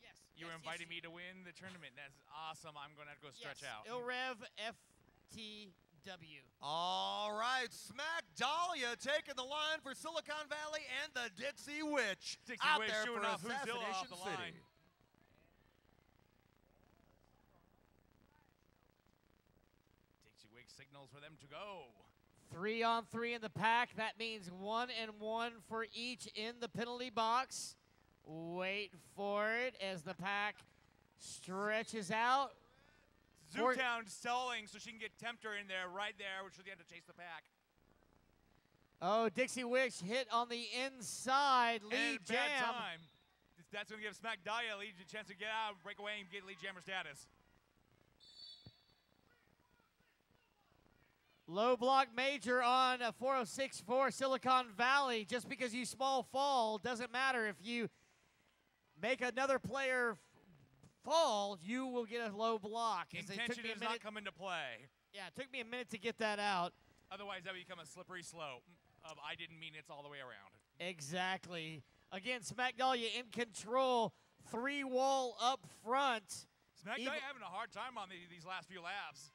Yes. You were inviting me to win the tournament. That's awesome. I'm going to have to go stretch out. Il Rev FTW. All right, Smack Dahlia taking the line for Silicon Valley and the Dixie Witch Dixie out Witch there shooing for off Whoozilla off Assassination the City. line. Dixie Witch signals for them to go. 3-on-3 in the pack. That means 1-1 for each in the penalty box. Wait for it as the pack stretches out. Zootown stalling so she can get Tempter in there, right there, which she'll get to chase the pack. Oh, Dixie Witch hit on the inside. Lead And bad jam. time. That's going to give Smack Dahlia a chance to get out, break away, and get lead jammer status. Low block major on a 406 for Silicon Valley. Just because you small fall doesn't matter. If you make another player fall, you will get a low block. Intention does not come into play. Yeah, it took me a minute to get that out. Otherwise, that would become a slippery slope of I didn't mean it's all the way around. Exactly. Again, Smack Dahlia in control. 3-wall up front. Smack Dahlia having a hard time on these last few laps.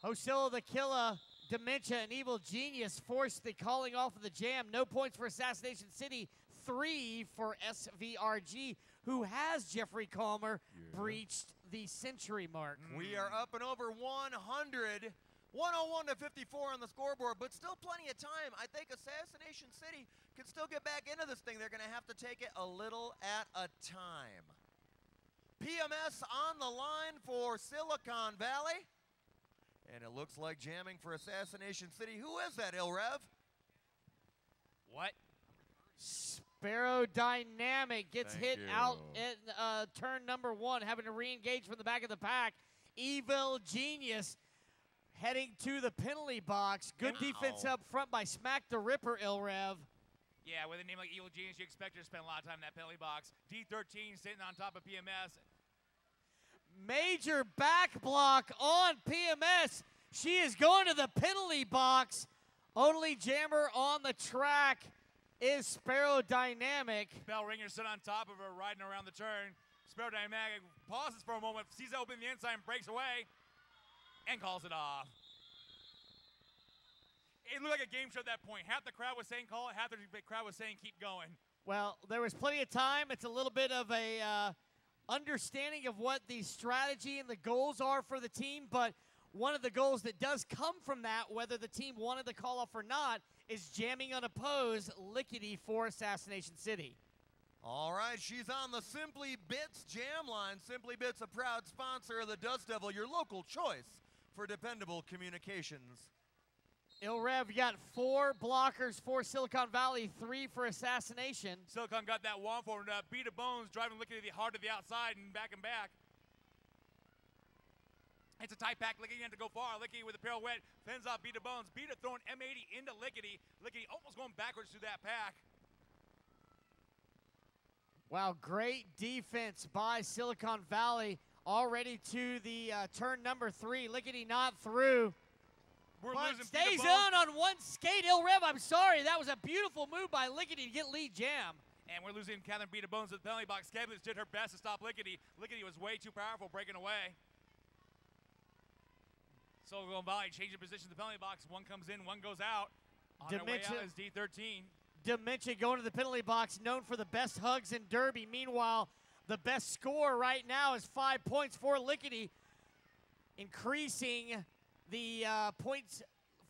Hosilla the Killer, Dementia, and Evil Genius forced the calling off of the jam. No points for Assassination City. 3 for SVRG, who has Jeffrey Calmer breached the century mark. We are up and over 100. 101 to 54 on the scoreboard, but still plenty of time. I think Assassination City can still get back into this thing. They're going to have to take it a little at a time. PMS on the line for Silicon Valley. And it looks like jamming for Assassination City. Who is that, Il Rev? What? Sparrow Dynamic gets hit out at turn number 1, having to re-engage from the back of the pack. Evil Genius heading to the penalty box. Good defense up front by Smack the Ripper, Il Rev. Yeah, with a name like Evil Genius, you expect her to spend a lot of time in that penalty box. D13 sitting on top of PMS. Major back block on PMS. She is going to the penalty box. Only jammer on the track is Sparrow Dynamic. Bell Ringer sit on top of her, riding around the turn. Sparrow Dynamic pauses for a moment, sees it open the inside and breaks away, and calls it off. It looked like a game show at that point. Half the crowd was saying call it, half the crowd was saying keep going. Well, there was plenty of time. It's a little bit of a understanding of what the strategy and the goals are for the team, but one of the goals that does come from that, whether the team wanted the call off or not, is jamming unopposed Lickety for Assassination City. All right, she's on the Simply Bits jam line. Simply Bits, a proud sponsor of the Dust Devil, your local choice for dependable communications. Rev, you got 4 blockers for Silicon Valley, 3 for Assassination. Silicon got that one forward, beat of Bones, driving Lickety hard to the outside and back. It's a tight pack. Lickety had to go far. Lickety with a pirouette fends off Beat of Bones. Beat of throwing M80 into Lickety. Lickety almost going backwards through that pack. Wow, great defense by Silicon Valley. Already to the turn number 3. Lickety not through. We're but losing stays on one skate. Rev, I'm sorry. That was a beautiful move by Lickety to get lead jam. And we're losing Catherine Beat of Bones at the penalty box. Scabulous did her best to stop Lickety. Lickety was way too powerful breaking away. Silicon Valley changing position to the penalty box. One comes in, one goes out. On their way out is D13. Dimension going to the penalty box, known for the best hugs in Derby. Meanwhile, the best score right now is 5 points for Lickety, increasing the points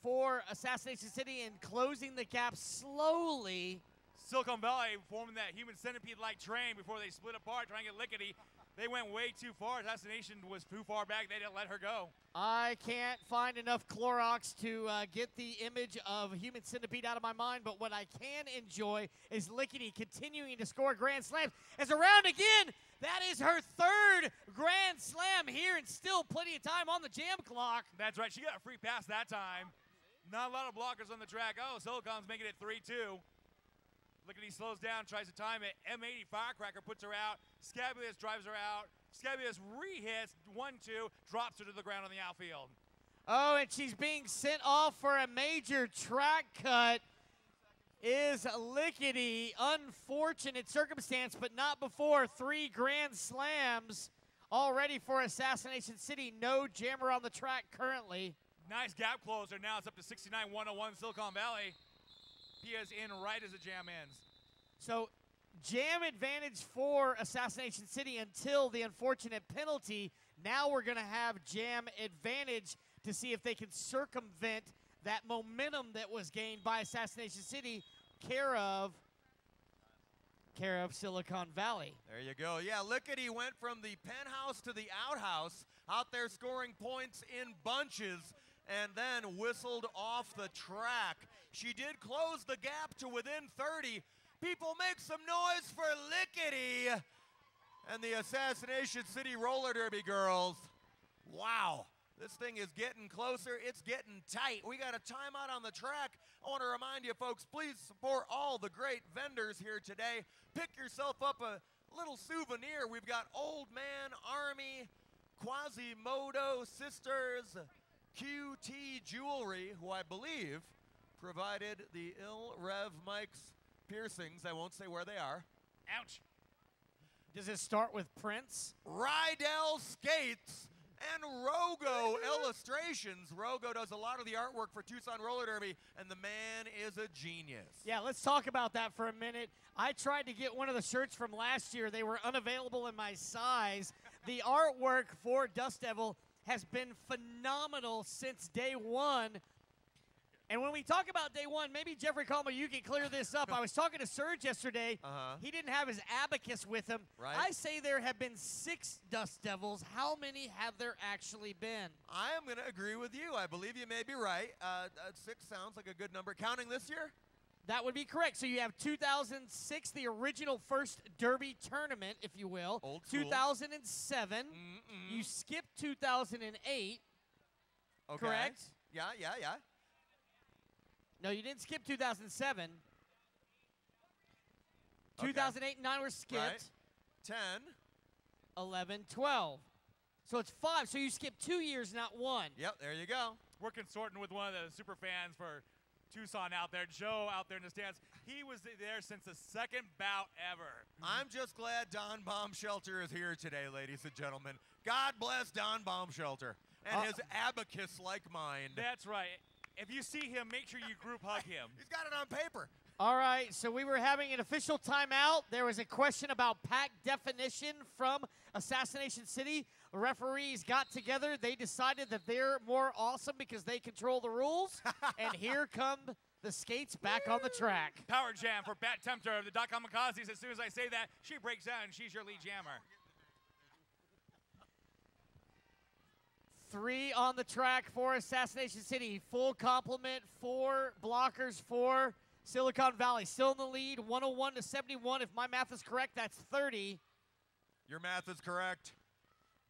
for Assassination City and closing the gap slowly. Silicon Valley forming that human centipede-like train before they split apart trying to get Lickety. They went way too far. Assassination was too far back. They didn't let her go. I can't find enough Clorox to get the image of human centipede out of my mind, but what I can enjoy is Lickety continuing to score grand slams. As around again, that is her 3rd grand slam here and still plenty of time on the jam clock. That's right. She got a free pass that time. Not a lot of blockers on the track. Oh, Silicon's making it 3-2. Lickety slows down, tries to time it. M80 Firecracker puts her out. Scabulous drives her out. Scabulous re-hits, 1-2, drops her to the ground on the outfield. Oh, and she's being sent off for a major track cut. Is Lickety. Unfortunate circumstance, but not before 3 grand slams already for Assassination City. No jammer on the track currently. Nice gap closer. Now it's up to 69-101 Silicon Valley. Pia's in right as the jam ends. So jam advantage for Assassination City until the unfortunate penalty. Now we're going to have jam advantage to see if they can circumvent that momentum that was gained by Assassination City, care of Silicon Valley. There you go. Yeah, Lickety went from the penthouse to the outhouse, out there scoring points in bunches, and then whistled off the track. She did close the gap to within 30. People make some noise for Lickety and the Assassination City Roller Derby girls. Wow, this thing is getting closer. It's getting tight. We got a timeout on the track. I want to remind you folks, please support all the great vendors here today. Pick yourself up a little souvenir. We've got Old Man Army, Quasimodo Sisters, QT Jewelry, who I believe provided the Rev Mike's piercings. I won't say where they are. Ouch. Does it start with Prince? Rydell Skates and Rogo Illustrations. Rogo does a lot of the artwork for Tucson Roller Derby, and the man is a genius. Yeah, let's talk about that for a minute. I tried to get one of the shirts from last year. They were unavailable in my size. The artwork for Dust Devil has been phenomenal since day one. And when we talk about day one, maybe Jeffrey Coleman, you can clear this up. I was talking to Serge yesterday. He didn't have his abacus with him. Right. I say there have been 6 Dust Devils. How many have there actually been? I am going to agree with you. I believe you may be right. 6 sounds like a good number. Counting this year? That would be correct. So you have 2006, the original first Derby tournament, if you will. Old school. 2007. You skipped 2008. Okay. Correct? Yeah. No, you didn't skip 2007. Okay. 2008 and 9 were skipped. Right. 10. 11, 12. So it's 5. So you skipped 2 years, not 1. Yep, there you go. We're consorting with one of the super fans for Tucson out there, Joe out there in the stands. He was there since the second bout ever. I'm just glad Don Baumshelter is here today, ladies and gentlemen. God bless Don Baumshelter and his abacus-like mind. That's right. If you see him, make sure you group hug him. He's got it on paper. All right, so we were having an official timeout. There was a question about pack definition from Assassination City. The referees got together. They decided that they're more awesome because they control the rules. And here come the skates back on the track. Power jam for Bat Tempter of the Dot Kamikazes. As soon as I say that, she breaks down and she's your lead jammer. 3 on the track for Assassination City. Full complement, 4 blockers for Silicon Valley. Still in the lead, 101 to 71. If my math is correct, that's 30. Your math is correct.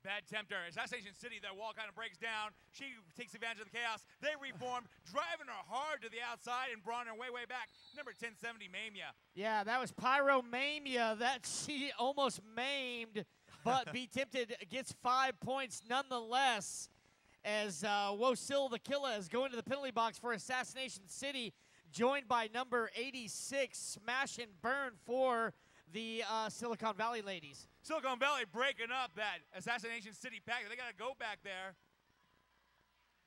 Bad Tempter. Assassination City, that wall kind of breaks down. She takes advantage of the chaos. They reform, driving her hard to the outside and brought her way, way back. Number 1070, Mamia. Yeah, that was Pyromania that she almost maimed, but Be Tempted gets 5 points nonetheless. As Wosil the Killer is going to the penalty box for Assassination City, joined by number 86, Smash and Burn for the Silicon Valley ladies. Silicon Valley breaking up that Assassination City pack. They got to go back there.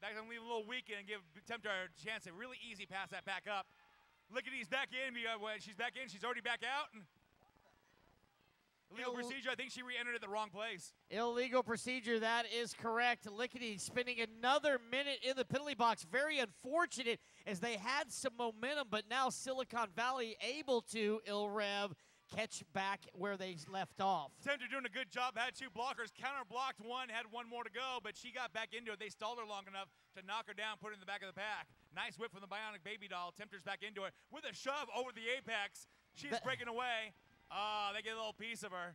That's going to leave a little weak and give Tempter a chance to really easy pass that back up. Lickity's back in. When she's back in, she's already back out. Illegal procedure, I think she re-entered at the wrong place. Illegal procedure, that is correct. Lickety spending another minute in the penalty box. Very unfortunate as they had some momentum, but now Silicon Valley able to, Ilrev, catch back where they left off. Tempter doing a good job, had 2 blockers, counter-blocked one, had 1 more to go, but she got back into it. They stalled her long enough to knock her down, put her in the back of the pack. Nice whip from the Bionic Baby Doll. Tempter's back into it with a shove over the apex. She's breaking away. They get a little piece of her.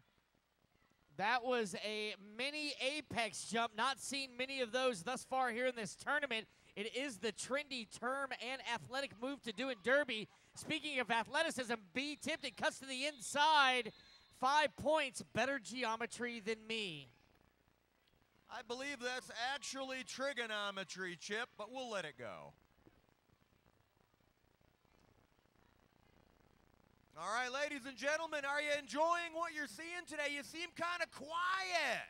That was a mini apex jump. Not seen many of those thus far here in this tournament. It is the trendy term and athletic move to do in Derby. Speaking of athleticism, Be Tempted cuts to the inside. 5 points, better geometry than me. I believe that's actually trigonometry, Chip, but we'll let it go. All right, ladies and gentlemen, are you enjoying what you're seeing today? You seem kind of quiet.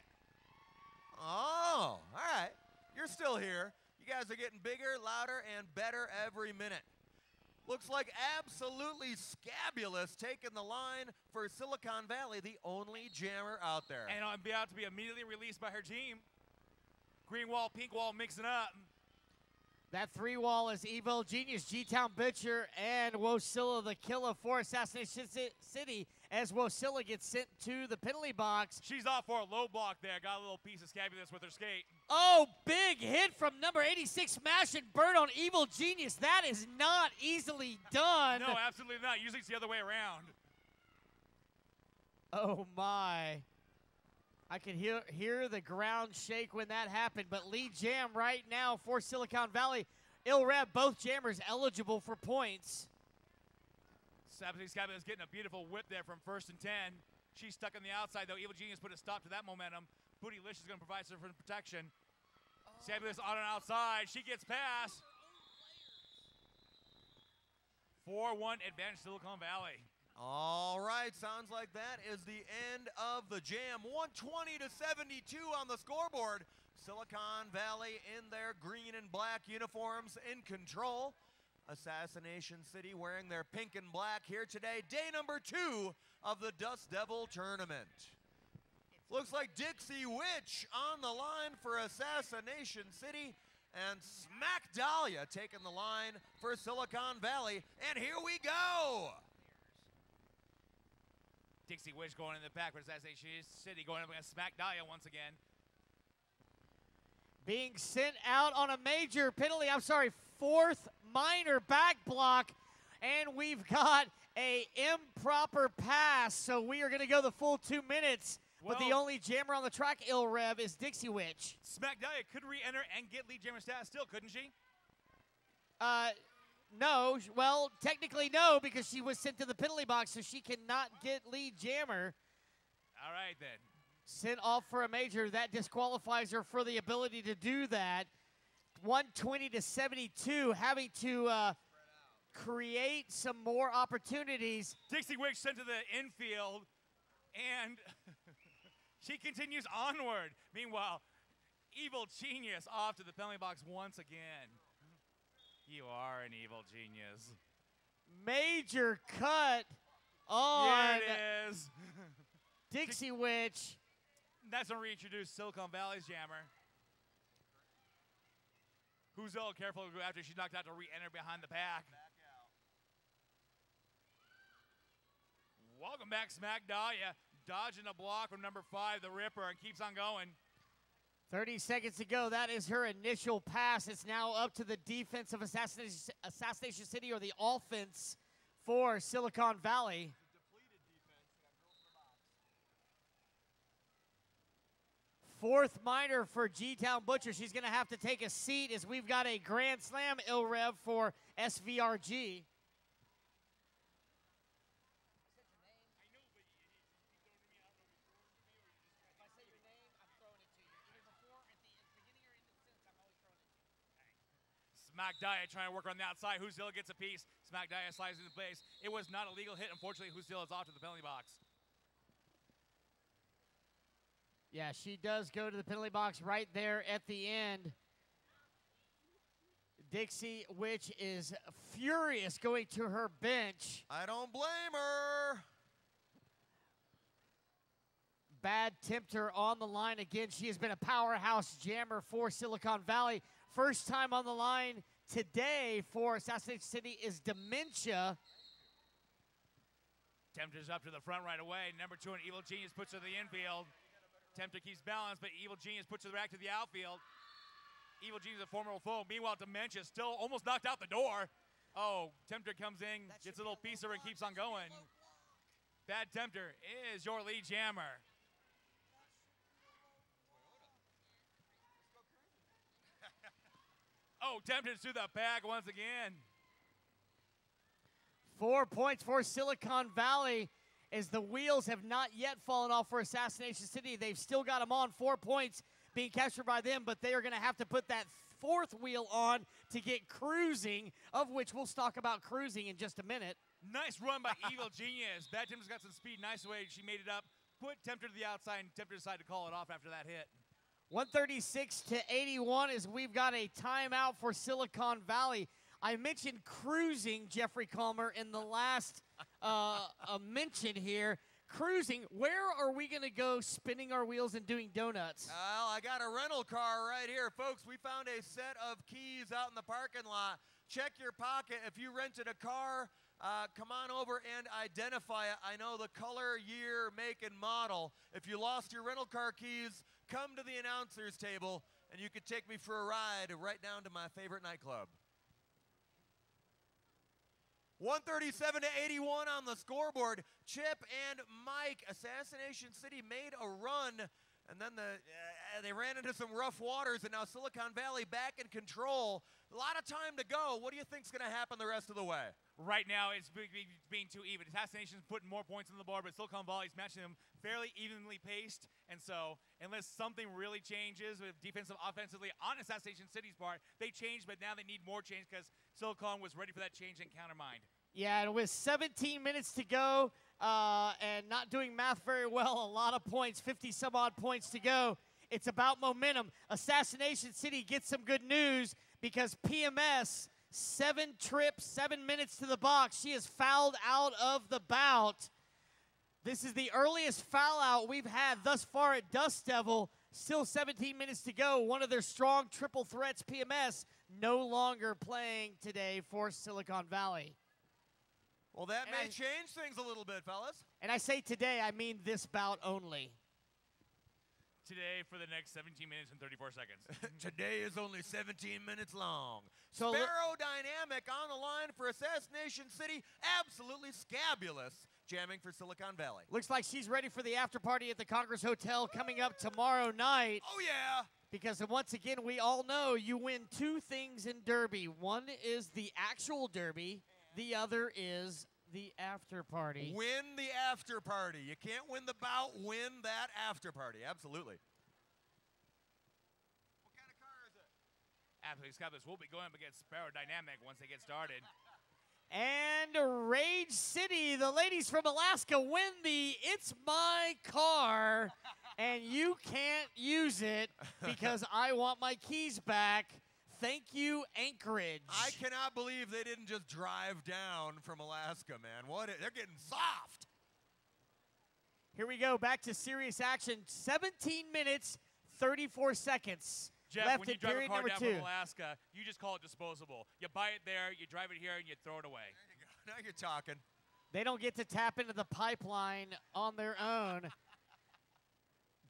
Oh, all right. You're still here. You guys are getting bigger, louder, and better every minute. Looks like absolutely scabulous taking the line for Silicon Valley, the only jammer out there. And it'll be out to be immediately released by her team. Green wall, pink wall mixing up. That 3 wall is Evil Genius, G-Town Butcher, and Wosilla the Killer for Assassination City as Wosilla gets sent to the penalty box. She's off for a low block there. Got a little piece of scabulous with her skate. Oh, big hit from number 86, Smash and Burn on Evil Genius. That is not easily done. No, absolutely not. Usually it's the other way around. Oh, my. I can hear the ground shake when that happened, but lead jam right now for Silicon Valley. Ilrev, both jammers eligible for points. Scabulous getting a beautiful whip there from 1st and 10. She's stuck on the outside, though. Evil Genius put a stop to that momentum. Bootylicious is going to provide her for protection. Scabulous on and outside. She gets past. 4-1 advantage Silicon Valley. All right, sounds like that is the end of the jam. 120 to 72 on the scoreboard. Silicon Valley in their green and black uniforms in control. Assassination City wearing their pink and black here today. Day number 2 of the Dust Devil tournament. Looks like Dixie Witch on the line for Assassination City. And Smack Dahlia taking the line for Silicon Valley. And here we go. Dixie Witch going in the back for Assassination City, going up against Smack Dahlia once again. Being sent out on a major penalty, 4th minor back block. And we've got a improper pass, so we are going to go the full 2 minutes. But the only jammer on the track, Ilrev, is Dixie Witch. Smack Dahlia could re-enter and get lead jammer status still, couldn't she? No. Well, technically no, because she was sent to the penalty box, so she cannot get lead jammer. All right, then. Sent off for a major. That disqualifies her for the ability to do that. 120 to 72, having to create some more opportunities. Dixie Witch sent to the infield, and she continues onward. Meanwhile, Evil Genius off to the penalty box once again. You are an evil genius. Major cut on Here it is. Dixie Witch. That's when we reintroduce Silicon Valley's jammer. Who's all careful after she's knocked out to re-enter behind the pack. Welcome back, Smack Dahlia. Dodging a block from number 5, the Ripper, and keeps on going. 30 seconds to go. That is her initial pass. It's now up to the defense of Assassination City or the offense for Silicon Valley. Fourth minor for G-Town Butcher. She's going to have to take a seat as we've got a Grand Slam ILREV for SVRG. Smack Dahlia trying to work on the outside. Huzilla gets a piece. Smack Dahlia slides into place. It was not a legal hit. Unfortunately, Huzilla is off to the penalty box. Yeah, she does go to the penalty box right there at the end. Dixie Witch is furious going to her bench. I don't blame her. Bad Tempter on the line again. She has been a powerhouse jammer for Silicon Valley. First time on the line today for Assassination City is Dementia. Tempter's up to the front right away. Number 2, an Evil Genius puts her to the infield. Tempter keeps balance, but Evil Genius puts her back to the outfield. Evil Genius a formidable foe. Meanwhile, Dementia still almost knocked out the door. Oh, Tempter comes in, gets a little piece of her, and keeps on going. Bad Tempter is your lead jammer. Oh, Tempter to the bag once again. 4 points for Silicon Valley as the wheels have not yet fallen off for Assassination City. They've still got them on. 4 points being captured by them, but they are going to have to put that fourth wheel on to get cruising, of which we'll talk about cruising in just a minute. Nice run by Evil Genius. Bad Tempter's got some speed. Nice way she made it up. Put Tempter to the outside, and Tempter decided to call it off after that hit. 136 to 81 as we've got a timeout for Silicon Valley. I mentioned cruising, Jeffrey Calmer, in the last mention here. Cruising, where are we going to go spinning our wheels and doing donuts? Well, I got a rental car right here. Folks, we found a set of keys out in the parking lot. Check your pocket. If you rented a car, come on over and identify it. I know the color, year, make, and model. If you lost your rental car keys, come to the announcer's table, and you could take me for a ride right down to my favorite nightclub. 137 to 81 on the scoreboard. Chip and Mike, Assassination City made a run, and then they ran into some rough waters, and now Silicon Valley back in control. A lot of time to go. What do you think's going to happen the rest of the way? Right now, it's being too even. Assassination's putting more points on the board, but Silicon Valley's matching them fairly evenly paced. And so, unless something really changes with defensive, offensively on Assassination City's part, they changed, but now they need more change because Silicon was ready for that change and countermined. Yeah, and with 17 minutes to go and not doing math very well, a lot of points, 50-some-odd points to go. It's about momentum. Assassination City gets some good news because PMS, 7 trips, 7 minutes to the box. She is fouled out of the bout. This is the earliest foul out we've had thus far at Dust Devil. Still 17 minutes to go. One of their strong triple threats, PMS, no longer playing today for Silicon Valley. Well, that may change things a little bit, fellas. And I say today, I mean this bout only. Today for the next 17 minutes and 34 seconds. Today is only 17 minutes long. So Sparrow Dynamic on the line for Assassination City. Absolutely scabulous. Jamming for Silicon Valley. Looks like she's ready for the after party at the Congress Hotel coming up tomorrow night. Oh, yeah. Because once again, we all know you win 2 things in Derby. One is the actual Derby. The other is the after party. Win the after party. You can't win the bout, win that after party. Absolutely. What kind of car is it? Absolutely, Scott. We'll be going up against Sparrow Dynamic once they get started. And Rage City, the ladies from Alaska, win the It's My Car, and you can't use it because I want my keys back. Thank you, Anchorage. I cannot believe they didn't just drive down from Alaska, man. They're getting soft. Here we go, back to serious action. 17 minutes, 34 seconds. Jeff, left when you in drive a period car number down 2. from Alaska, you just call it disposable. You buy it there, you drive it here, and you throw it away. There you go. Now you're talking. They don't get to tap into the pipeline on their own.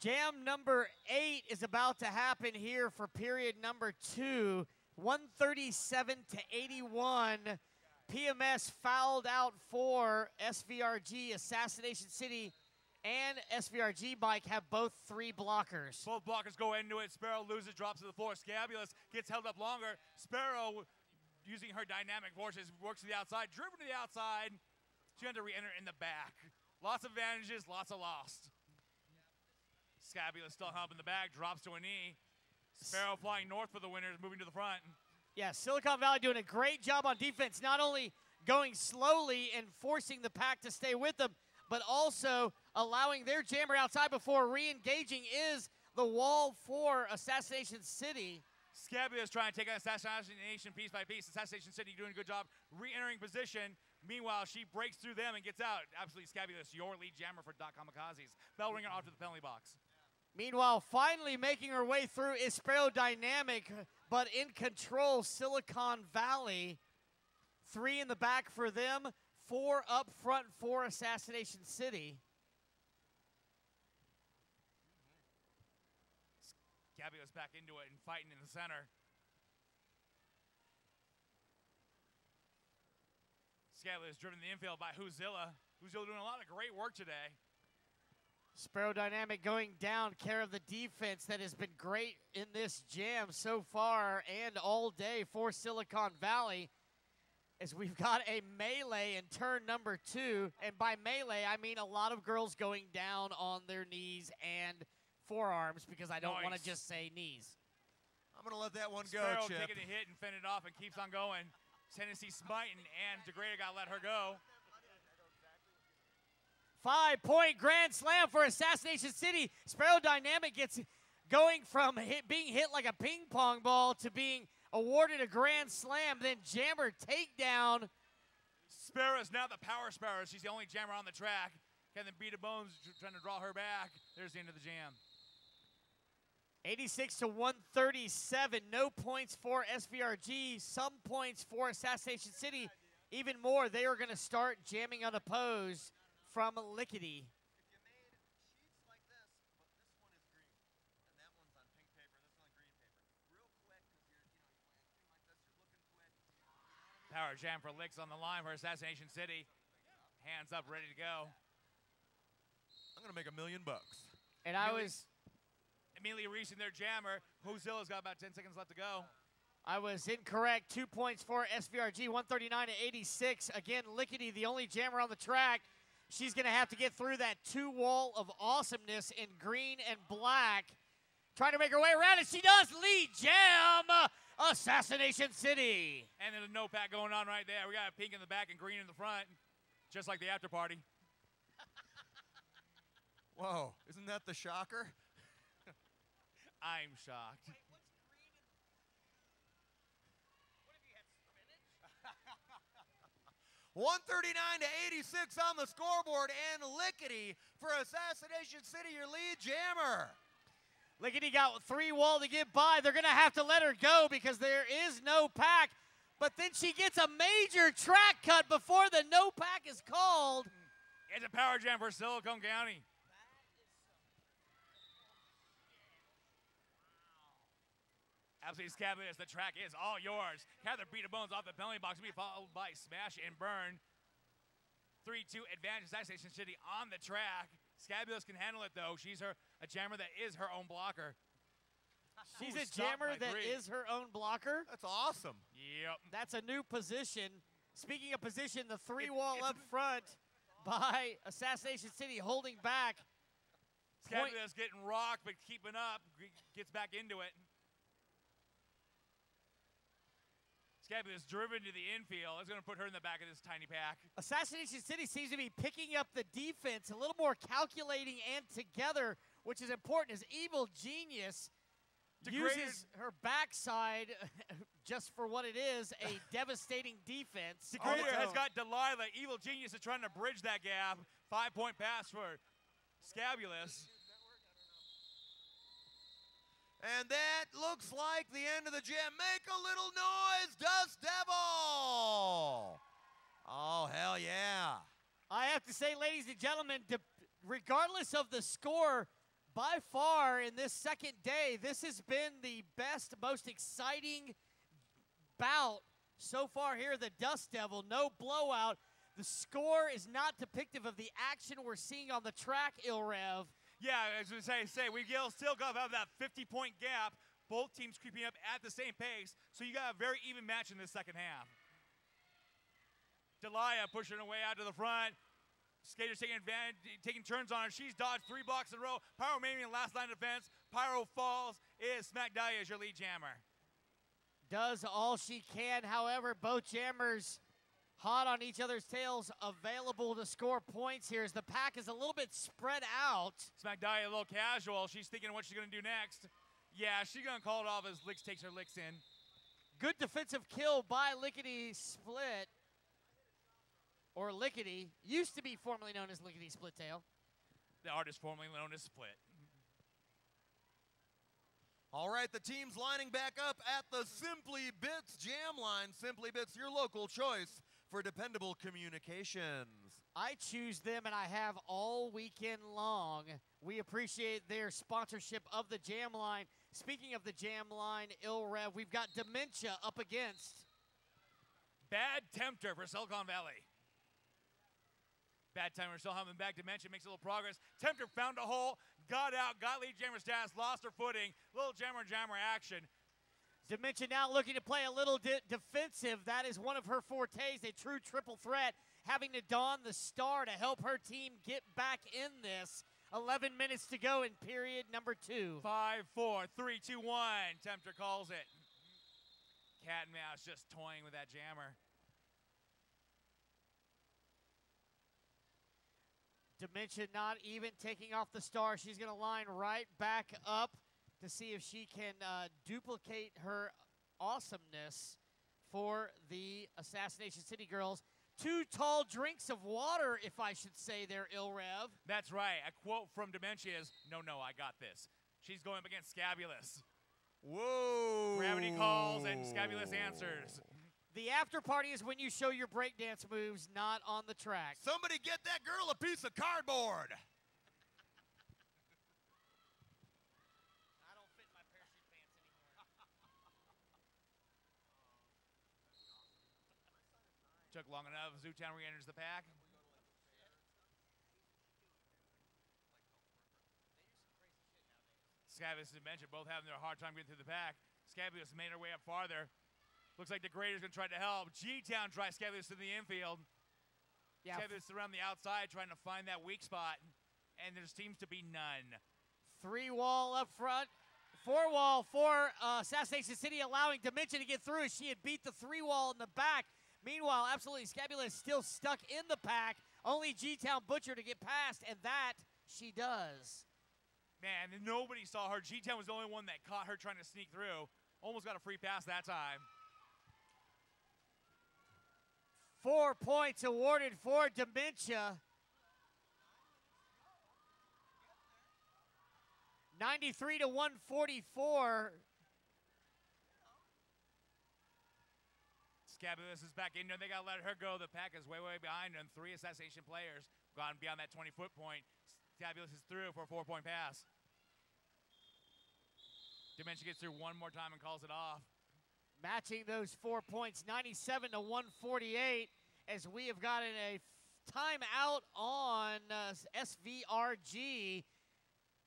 Jam number 8 is about to happen here for period number 2. 137 to 81. PMS fouled out for SVRG. Assassination City and SVRG Bike have both 3 blockers. Both blockers go into it. Sparrow loses, drops to the floor. Scabulous gets held up longer. Sparrow, using her dynamic forces, works to the outside. Driven to the outside. She had to re-enter in the back. Lots of advantages, lots of lost. Scabulous still humping the back, drops to a knee. Sparrow flying north for the winners, moving to the front. Yeah, Silicon Valley doing a great job on defense, not only going slowly and forcing the pack to stay with them, but also allowing their jammer outside before re-engaging is the wall for Assassination City. Scabulous trying to take on Assassination piece by piece. Assassination City doing a good job re-entering position. Meanwhile, she breaks through them and gets out. Absolutely Scabulous, your lead jammer for Dot Kamikazes. Bell ringer off to the penalty box. Meanwhile, finally making her way through is Sparrow Dynamic, but in control, Silicon Valley. 3 in the back for them, 4 up front for Assassination City. Scabulous back into it and fighting in the center. Scabulous driven to the infield by Whozilla. Whozilla doing a lot of great work today. Sparrow Dynamic going down, care of the defense that has been great in this jam so far and all day for Silicon Valley. As we've got a melee in turn number 2. And by melee, I mean a lot of girls going down on their knees and forearms because I don't want to just say knees. I'm going to let that one go, Sparrow Chip. taking a hit and fending it off and keeps on going. Tennessee smiting, and DeGreda got to let her go. 5-point grand slam for Assassination City. Sparrow Dynamic gets going from being hit like a ping pong ball to being awarded a grand slam. Then jammer takedown. Sparrow's now the power Sparrow. She's the only jammer on the track. Kevin Beat of Bones trying to draw her back. There's the end of the jam. 86 to 137. No points for SVRG. Some points for Assassination City. Even more, they are going to start jamming unopposed from Lickety. If you made sheets like this, but this one is green, and that one's on pink paper, this one on green paper, real quick, because you're acting like this, you're looking quick. Power jam for Licks on the line for Assassination City. Hands up, ready to go. I'm going to make $1 million. And I was immediately reaching their jammer. Whozilla's got about 10 seconds left to go. I was incorrect. 2 points for SVRG, 139 to 86. Again, Lickety, the only jammer on the track. She's going to have to get through that 2-wall of awesomeness in green and black. Trying to make her way around, and she does. Lead jam, Assassination City. And there's a no pack going on right there. We got a pink in the back and green in the front, just like the after party. Whoa, isn't that the shocker? I'm shocked. Wait, what's green and what have you had, spinach? 139 to 86 on the scoreboard, and Lickety for Assassination City, your lead jammer. Lickety got 3 wall to get by. They're going to have to let her go because there is no pack. But then she gets a major track cut before the no pack is called. It's a power jam for Silicon County. Absolutely Scabulous. The track is all yours. Catherine Beat of Bones off the penalty box. Will be followed by Smash and Burn. 3-2 advantage Assassination City on the track. Scabulous can handle it, though. She's a jammer that is her own blocker. She's Ooh, a jammer that is her own blocker. That's awesome. Yep. That's a new position. Speaking of position, the 3-wall up front by Assassination City holding back. Scabulous getting rocked, but keeping up. Gets back into it. Scabulous driven to the infield. That's going to put her in the back of this tiny pack. Assassination City seems to be picking up the defense a little more calculating and together, which is important as Evil Genius uses her backside just for what it is, a devastating defense. Degrader has got Delilah. Evil Genius is trying to bridge that gap. 5-point pass for Scabulous. And that looks like the end of the jam. Make a little noise, Dust Devil! Oh, hell yeah. I have to say, ladies and gentlemen, regardless of the score, by far in this second day, this has been the best, most exciting bout so far here, the Dust Devil. No blowout. The score is not depictive of the action we're seeing on the track, Ilrev. Yeah, as we say, we still got about that 50-point gap. Both teams creeping up at the same pace, so you got a very even match in the second half. Delia pushing her way out to the front. Skater's taking advantage, taking turns on her. She's dodged 3 blocks in a row. Pyromanian last line of defense. Pyro falls. Is Smack Dahlia as your lead jammer. Does all she can. However, both jammers hot on each other's tails, available to score points here as the pack is a little bit spread out. Smack Dahlia a little casual. She's thinking what she's going to do next. Yeah, she's going to call it off as Licks takes her licks in. Good defensive kill by Lickety Split. Or Lickety, used to be formerly known as Lickety Split Tail. The artist formerly known as Split. All right, the team's lining back up at the Simply Bits Jam line. Simply Bits, your local choice for dependable communications. I choose them, and I have all weekend long. We appreciate their sponsorship of the Jam line. Speaking of the Jam line, Ilrev, we've got Dementia up against Bad Tempter for Silicon Valley. Bad Timer still having back. Dementia makes a little progress. Tempter found a hole, got out, got lead jammer's dash, lost her footing. Little jammer action. Dementia now looking to play a little defensive. That is one of her fortes, a true triple threat, having to don the star to help her team get back in this. 11 minutes to go in period number 2. 5, 4, 3, 2, 1. Tempter calls it. Cat and mouse just toying with that jammer. Dementia not even taking off the star. She's going to line right back up to see if she can duplicate her awesomeness for the Assassination City girls. 2 tall drinks of water, if I should say there, Ilrev. That's right. A quote from Dementia is, no, I got this. She's going up against Scabulous. Whoa. Gravity calls and Scabulous answers. The after party is when you show your breakdance moves, not on the track. Somebody get that girl a piece of cardboard. I don't fit in my parachute pants anymore. Took long enough. Zootown re-enters the pack. Scabulous and Dementia both having their hard time getting through the pack. Scabulous made her way up farther. Looks like Degrader's going to try to help. G-Town drives Scabulous to the infield. Yeah. Scabulous around the outside trying to find that weak spot, and there seems to be none. 3 wall up front. 4 wall for Assassination City, allowing Dementia to get through as she had beat the 3 wall in the back. Meanwhile, absolutely, Scabulous still stuck in the pack. Only G-Town Butcher to get past, and that she does. Man, nobody saw her. G-Town was the only one that caught her trying to sneak through. Almost got a free pass that time. 4 points awarded for Dementia. 93 to 144. Scabulous is back in there. They got to let her go. The pack is way behind them. 3 Assassination players gone beyond that 20-foot point. Scabulous is through for a 4-point pass. Dementia gets through one more time and calls it off. Matching those 4 points, 97 to 148, as we have gotten a timeout on SVRG.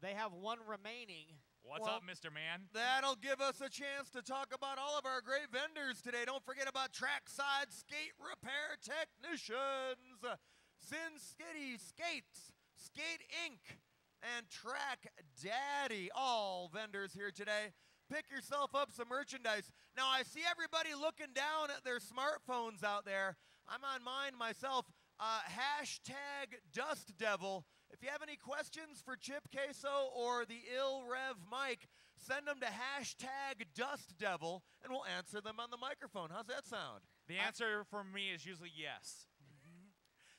They have 1 remaining. What's up, Mr. Man? That'll give us a chance to talk about all of our great vendors today. Don't forget about Trackside Skate Repair Technicians, Sin Skitty Skates, Skate Inc., and Track Daddy. All vendors here today. pick yourself up some merchandise. Now, I see everybody looking down at their smartphones out there. I'm on mine myself. Hashtag Dust Devil. If you have any questions for Chip Queso or the Ill Rev Mike, send them to hashtag Dust Devil, and we'll answer them on the microphone. How's that sound? The answer for me is usually yes.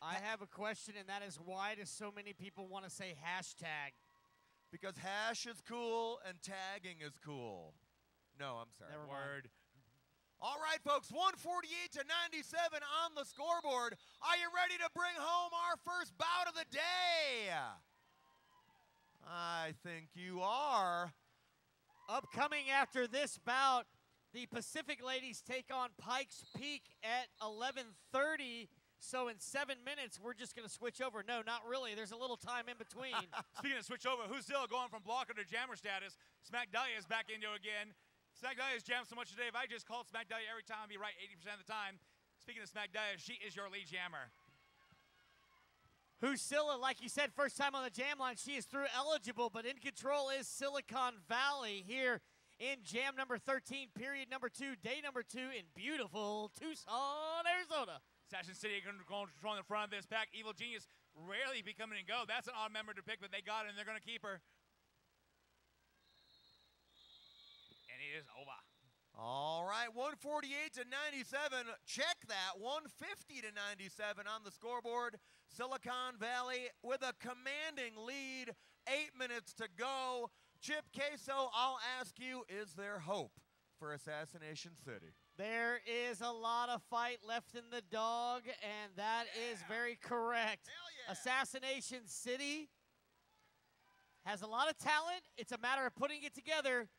I have a question, and that is, why do so many people want to say hashtag? Because hash is cool and tagging is cool. No, I'm sorry. Never Word. All right, folks, 148 to 97 on the scoreboard. Are you ready to bring home our first bout of the day? I think you are. Upcoming after this bout, the Pacific ladies take on Pikes Peak at 11:30. So in 7 minutes, we're just going to switch over. No, not really. There's a little time in between. Speaking of switch over, who's still going from blocker to jammer status? Smack Dahlia is back into it again. Smack Dahlia has jammed so much today. If I just called Smack Dahlia every time, I'd be right 80% of the time. Speaking of Smack Dahlia, she is your lead jammer. Husilla, like you said, first time on the jam line. She is through eligible, but in control is Silicon Valley here in jam number 13, period number 2, day number 2 in beautiful Tucson, Arizona. Assassination City controlling the front of this pack. Evil Genius rarely be coming and go. That's an odd member to pick, but they got it, and they're going to keep her. And it is over. All right, 148 to 97. Check that, 150 to 97 on the scoreboard. Silicon Valley with a commanding lead, 8 minutes to go. Chip Queso, I'll ask you, is there hope for Assassination City? There is a lot of fight left in the dog, and that is very correct. Hell yeah. Assassination City has a lot of talent. It's a matter of putting it together.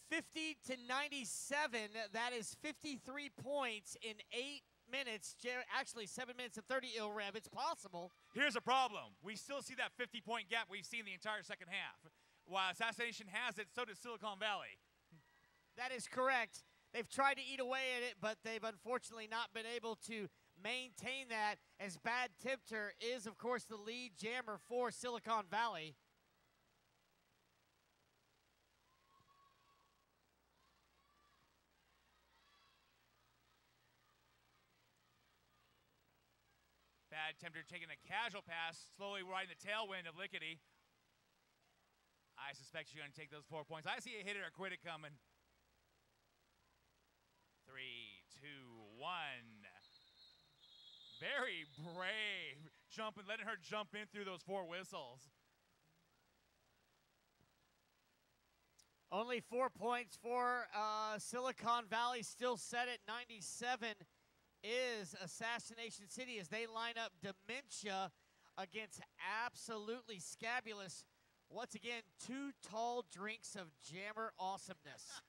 50 to 97, that is 53 points in 8 minutes. Actually, 7 minutes and 30, Ill Rev. It's possible. Here's a problem. We still see that 50-point gap we've seen the entire second half. While Assassination has it, so does Silicon Valley. That is correct. They've tried to eat away at it, but they've unfortunately not been able to maintain that, as Bad Tipter is, of course, the lead jammer for Silicon Valley. Bad Tempter taking a casual pass, slowly riding the tailwind of Lickety. I suspect she's going to take those 4 points. I see a hit it or quit it coming. 3, 2, 1. Very brave. Letting her jump in through those 4 whistles. Only 4 points for Silicon Valley, still set at 97 is Assassination City as they line up Dementia against Absolutely Scabulous. Once again, 2 tall drinks of jammer awesomeness.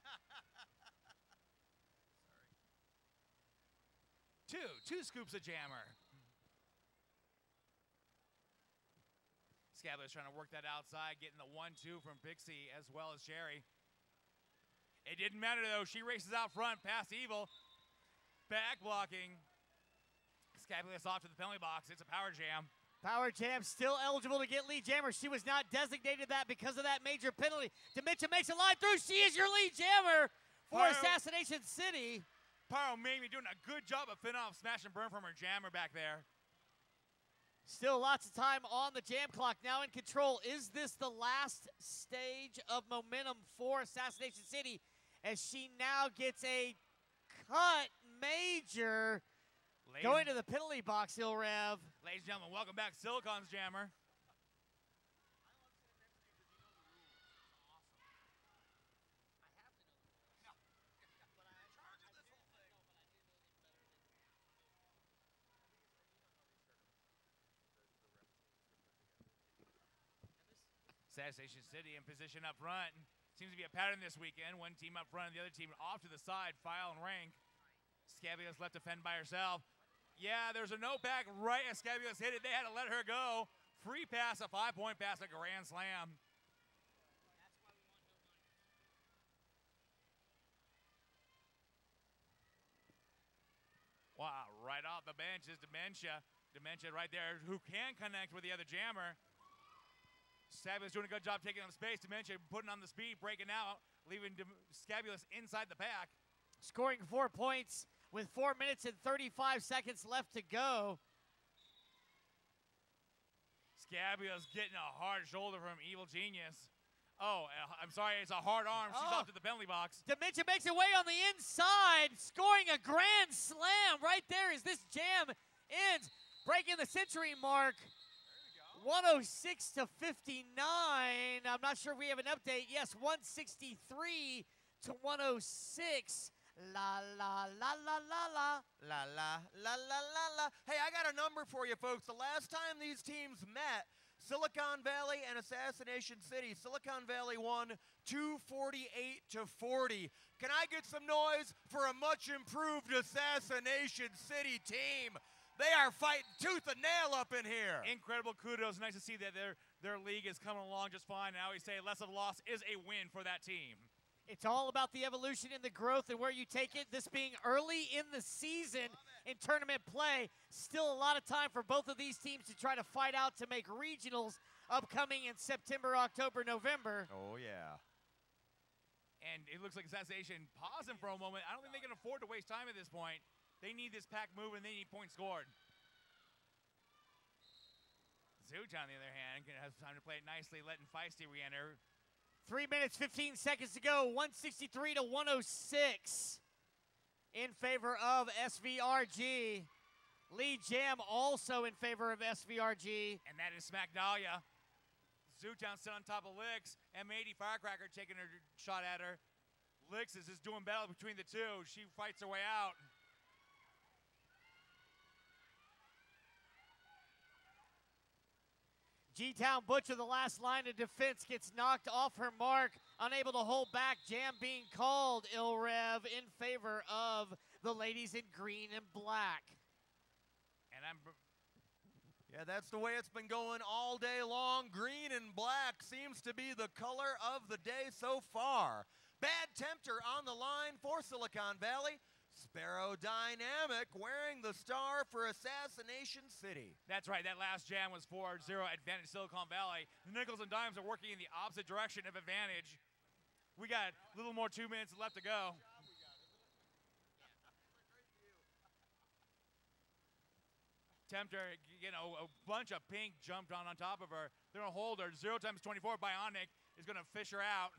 Two scoops of jammer. Scabulous trying to work that outside, getting the 1-2 from Pixie as well as Sherry. It didn't matter though. She races out front past Evil. Back blocking. Scabulous off to the penalty box. It's a power jam. Power jam still eligible to get lead jammer. She was not designated that because of that major penalty. Dementia makes a line through. She is your lead jammer for Assassination City. Pyro Mamie doing a good job of finishing off smash and burn from her jammer back there. Still lots of time on the jam clock. Now in control. Is this the last stage of momentum for Assassination City as she now gets a cut major going to the penalty box, Ill Rev. Ladies and gentlemen, welcome back Silicon's jammer. Assassination City in position up front. Seems to be a pattern this weekend. One team up front, the other team off to the side, file and rank. Scabulous left to fend by herself. Yeah, there's a no pack right as Scabulous hit it. They had to let her go. Free pass, a 5-point pass, a grand slam. Wow, right off the bench is Dementia. Dementia right there who can connect with the other jammer. Scabulous doing a good job taking up space. Dementia putting on the speed, breaking out. leaving Scabulous inside the pack. Scoring 4 points with 4 minutes and 35 seconds left to go. Scabulous getting a hard shoulder from Evil Genius. Oh, I'm sorry, it's a hard arm. She's off to the penalty box. Dimension makes it way on the inside, scoring a grand slam right there as this jam ends, breaking the century mark. 106 to 59. I'm not sure if we have an update. Yes, 163 to 106. La la la la la la. La la la la la la. Hey, I got a number for you folks. The last time these teams met, Silicon Valley and Assassination City, Silicon Valley won 248 to 40. Can I get some noise for a much improved Assassination City team? They are fighting tooth and nail up in here. Incredible kudos. Nice to see that their league is coming along just fine. And I always say less of a loss is a win for that team. It's all about the evolution and the growth and where you take it. This being early in the season in tournament play, still a lot of time for both of these teams to try to fight out to make regionals upcoming in September, October, November. Oh, yeah. And it looks like Assassination pausing for a moment. I don't think they can afford to waste time at this point. They need this pack moving. They need points scored. Zoot, on the other hand, has time to play it nicely, letting Feisty re-enter. 3 minutes, 15 seconds to go. 163 to 106 in favor of SVRG. Lead Jam also in favor of SVRG. And that is Smack Dahlia. Zootown still on top of Licks. M80 Firecracker taking her shot at her. Licks is just doing battle between the two. She fights her way out. G-Town Butcher, the last line of defense, gets knocked off her mark, unable to hold back. Jam being called, Ilrev, in favor of the ladies in green and black. And yeah, that's the way it's been going all day long. Green and black seems to be the color of the day so far. Bad Tempter on the line for Silicon Valley. Sparrow Dynamic wearing the star for Assassination City. That's right, that last jam was 4-0 advantage Silicon Valley. The Nickels and Dimes are working in the opposite direction of advantage. We got a little more 2 minutes left to go. Tempter, you know, a bunch of pink jumped on top of her. They're gonna hold her. 0 times 24, Bionic is gonna fish her out.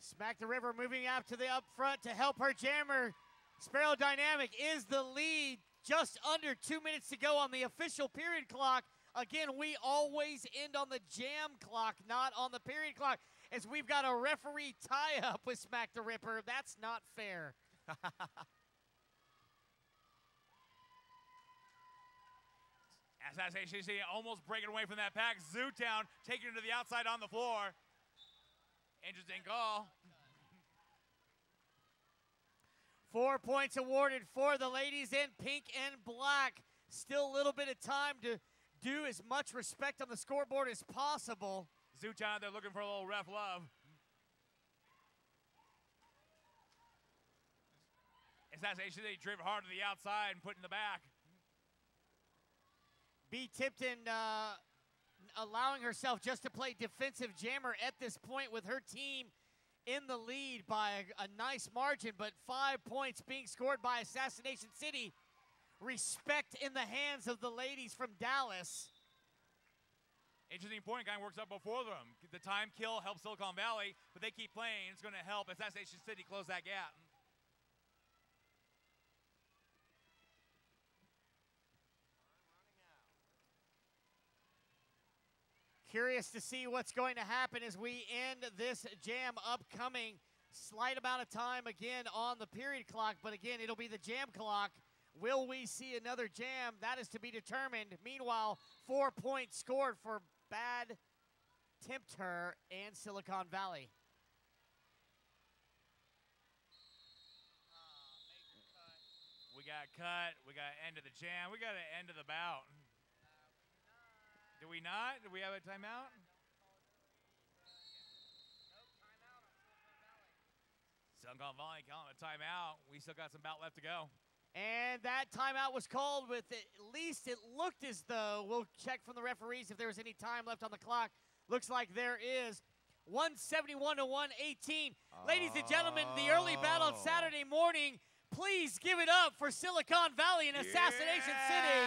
Smack the River moving out to the up front to help her jammer. Sparrow Dynamic is the lead. Just under 2 minutes to go on the official period clock. Again, we always end on the jam clock, not on the period clock, as we've got a referee tie-up with Smack the Ripper. That's not fair. Assassination City almost breaking away from that pack. Zootown taking her to the outside on the floor. Interesting call. 4 points awarded for the ladies in pink and black. Still a little bit of time to do as much respect on the scoreboard as possible. Zootown, they're looking for a little ref love. Assassination City driven hard to the outside and put in the back. B. Tipton allowing herself just to play defensive jammer at this point with her team in the lead by a nice margin, but 5 points being scored by Assassination City. Respect in the hands of the ladies from Dallas. Interesting point, kind of works out before them. The time kill helps Silicon Valley, but they keep playing. It's going to help Assassination City close that gap. Curious to see what's going to happen as we end this jam upcoming. Slight amount of time again on the period clock, but again, it'll be the jam clock. Will we see another jam? That is to be determined. Meanwhile, 4 points scored for Bad Tempter and Silicon Valley. We got cut. We got end of the jam. We got an end of the bout. Do we not? Do we have a timeout? Silicon Valley calling a timeout. We still got some bout left to go. And that timeout was called with, at least it looked as though, we'll check from the referees if there was any time left on the clock. Looks like there is. 171 to 118. Ladies and gentlemen, the early battle on Saturday morning. Please give it up for Silicon Valley and Assassination City.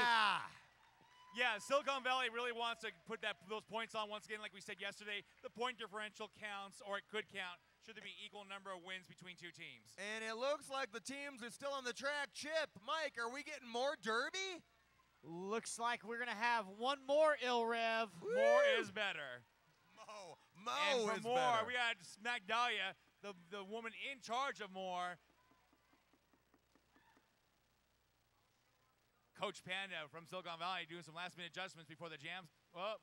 Yeah, Silicon Valley really wants to put those points on once again, like we said yesterday. The point differential counts, or it could count, should there be equal number of wins between two teams. And it looks like the teams are still on the track. Chip, Mike, are we getting more Derby? Looks like we're going to have one more Il Rev. Woo! More is better. Mo and for is more, better. we had Smack Dahlia, the woman in charge of more. Coach Panda from Silicon Valley doing some last-minute adjustments before the jams. Oh,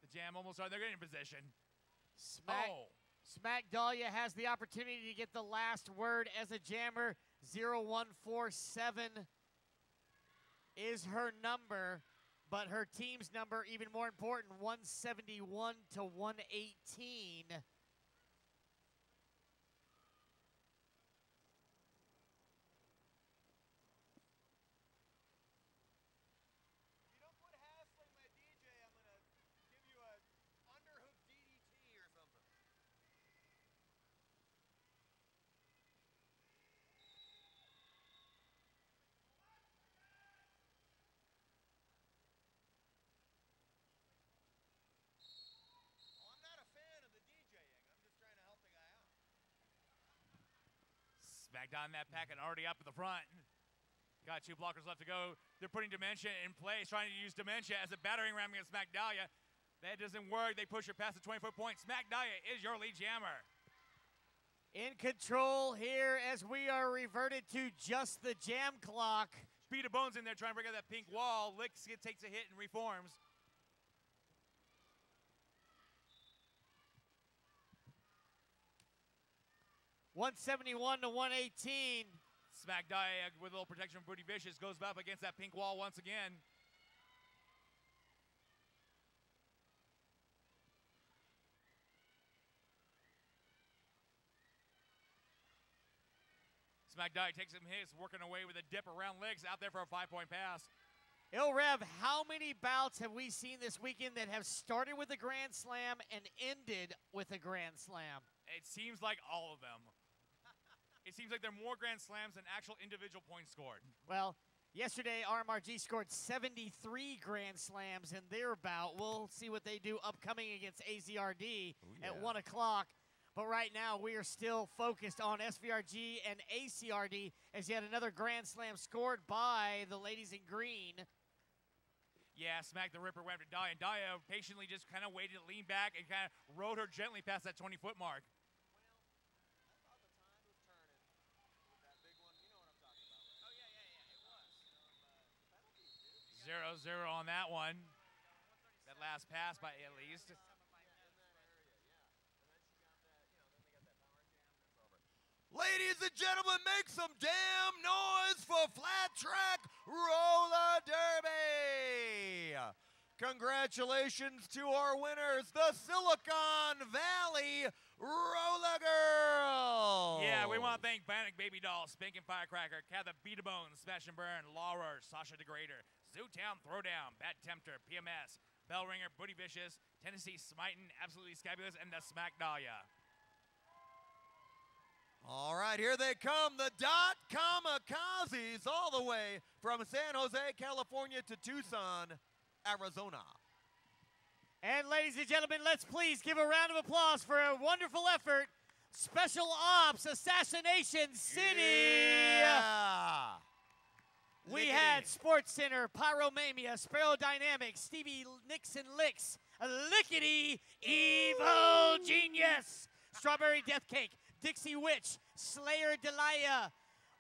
the jam almost started. They're getting in position. Smack Dahlia has the opportunity to get the last word as a jammer. 0147 is her number, but her team's number, even more important, 171 to 118. Smack down that pack and already up in the front. Got 2 blockers left to go. They're putting Dementia in place, trying to use Dementia as a battering ram against Smack Dahlia. That doesn't work. They push her past the 20-foot point. Smack Dahlia is your lead jammer. In control here as we are reverted to just the jam clock. Speed of Bones in there trying to break out that pink wall. Licks takes a hit and reforms. $171 to 118. Smack Dahlia with a little protection from Booty Vicious goes up against that pink wall once again. Smack Dahlia takes some hits, working away with a dip around legs out there for a 5-point pass. Il Rev, how many bouts have we seen this weekend that have started with a Grand Slam and ended with a Grand Slam? It seems like all of them. It seems like there are more Grand Slams than actual individual points scored. Well, yesterday RMRG scored 73 Grand Slams in their bout. We'll see what they do upcoming against AZRD at 1 o'clock. But right now we are still focused on SVRG and ACRD as yet another Grand Slam scored by the ladies in green. Yeah, Smack the Ripper went after Dahlia, and Dahlia patiently just kind of waited, leaned back, and kind of rode her gently past that 20-foot mark. 0-0 on that one. That last pass by at least. Ladies and gentlemen, make some damn noise for Flat Track Roller Derby. Congratulations to our winners, the Silicon Valley Roller Girls. Yeah, we want to thank Bionic Baby Doll, Spankin' Firecracker, Katha Beat a Bone, Smash and Burn, Laura, Sasha Degrader, Zootown Throwdown, Bat Tempter, PMS, Bell Ringer, Booty Vicious, Tennessee Smitin', Absolutely Scabulous, and the Smack Dahlia. All right, here they come, the Dot Kamikazes, all the way from San Jose, California to Tucson, Arizona. And ladies and gentlemen, let's please give a round of applause for a wonderful effort. Special Ops, Assassination City. Yeah. We had Sports Center, Pyromania, Sparrow Dynamics, Stevie Nixon Licks, Lickety, Evil Genius, Strawberry Death Cake, Dixie Witch, Slayer Delia,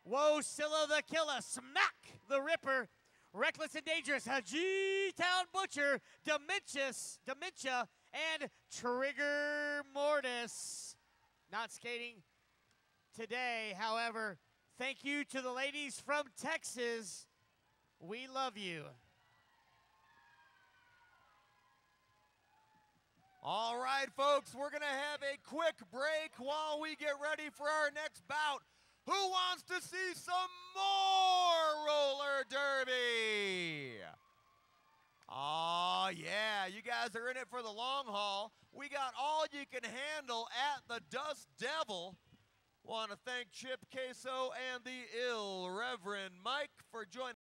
Woe Scylla the Killer, Smack the Ripper, Reckless and Dangerous, G-Town Butcher, Dementia, and Trigger Mortis. Not skating today, however. Thank you to the ladies from Texas. We love you. All right, folks, we're going to have a quick break while we get ready for our next bout. Who wants to see some more roller derby? Oh, yeah, you guys guys are in it for the long haul. We got all you can handle at the Dust Devil. Want to thank Chip Queso and the Reverend Mike for joining.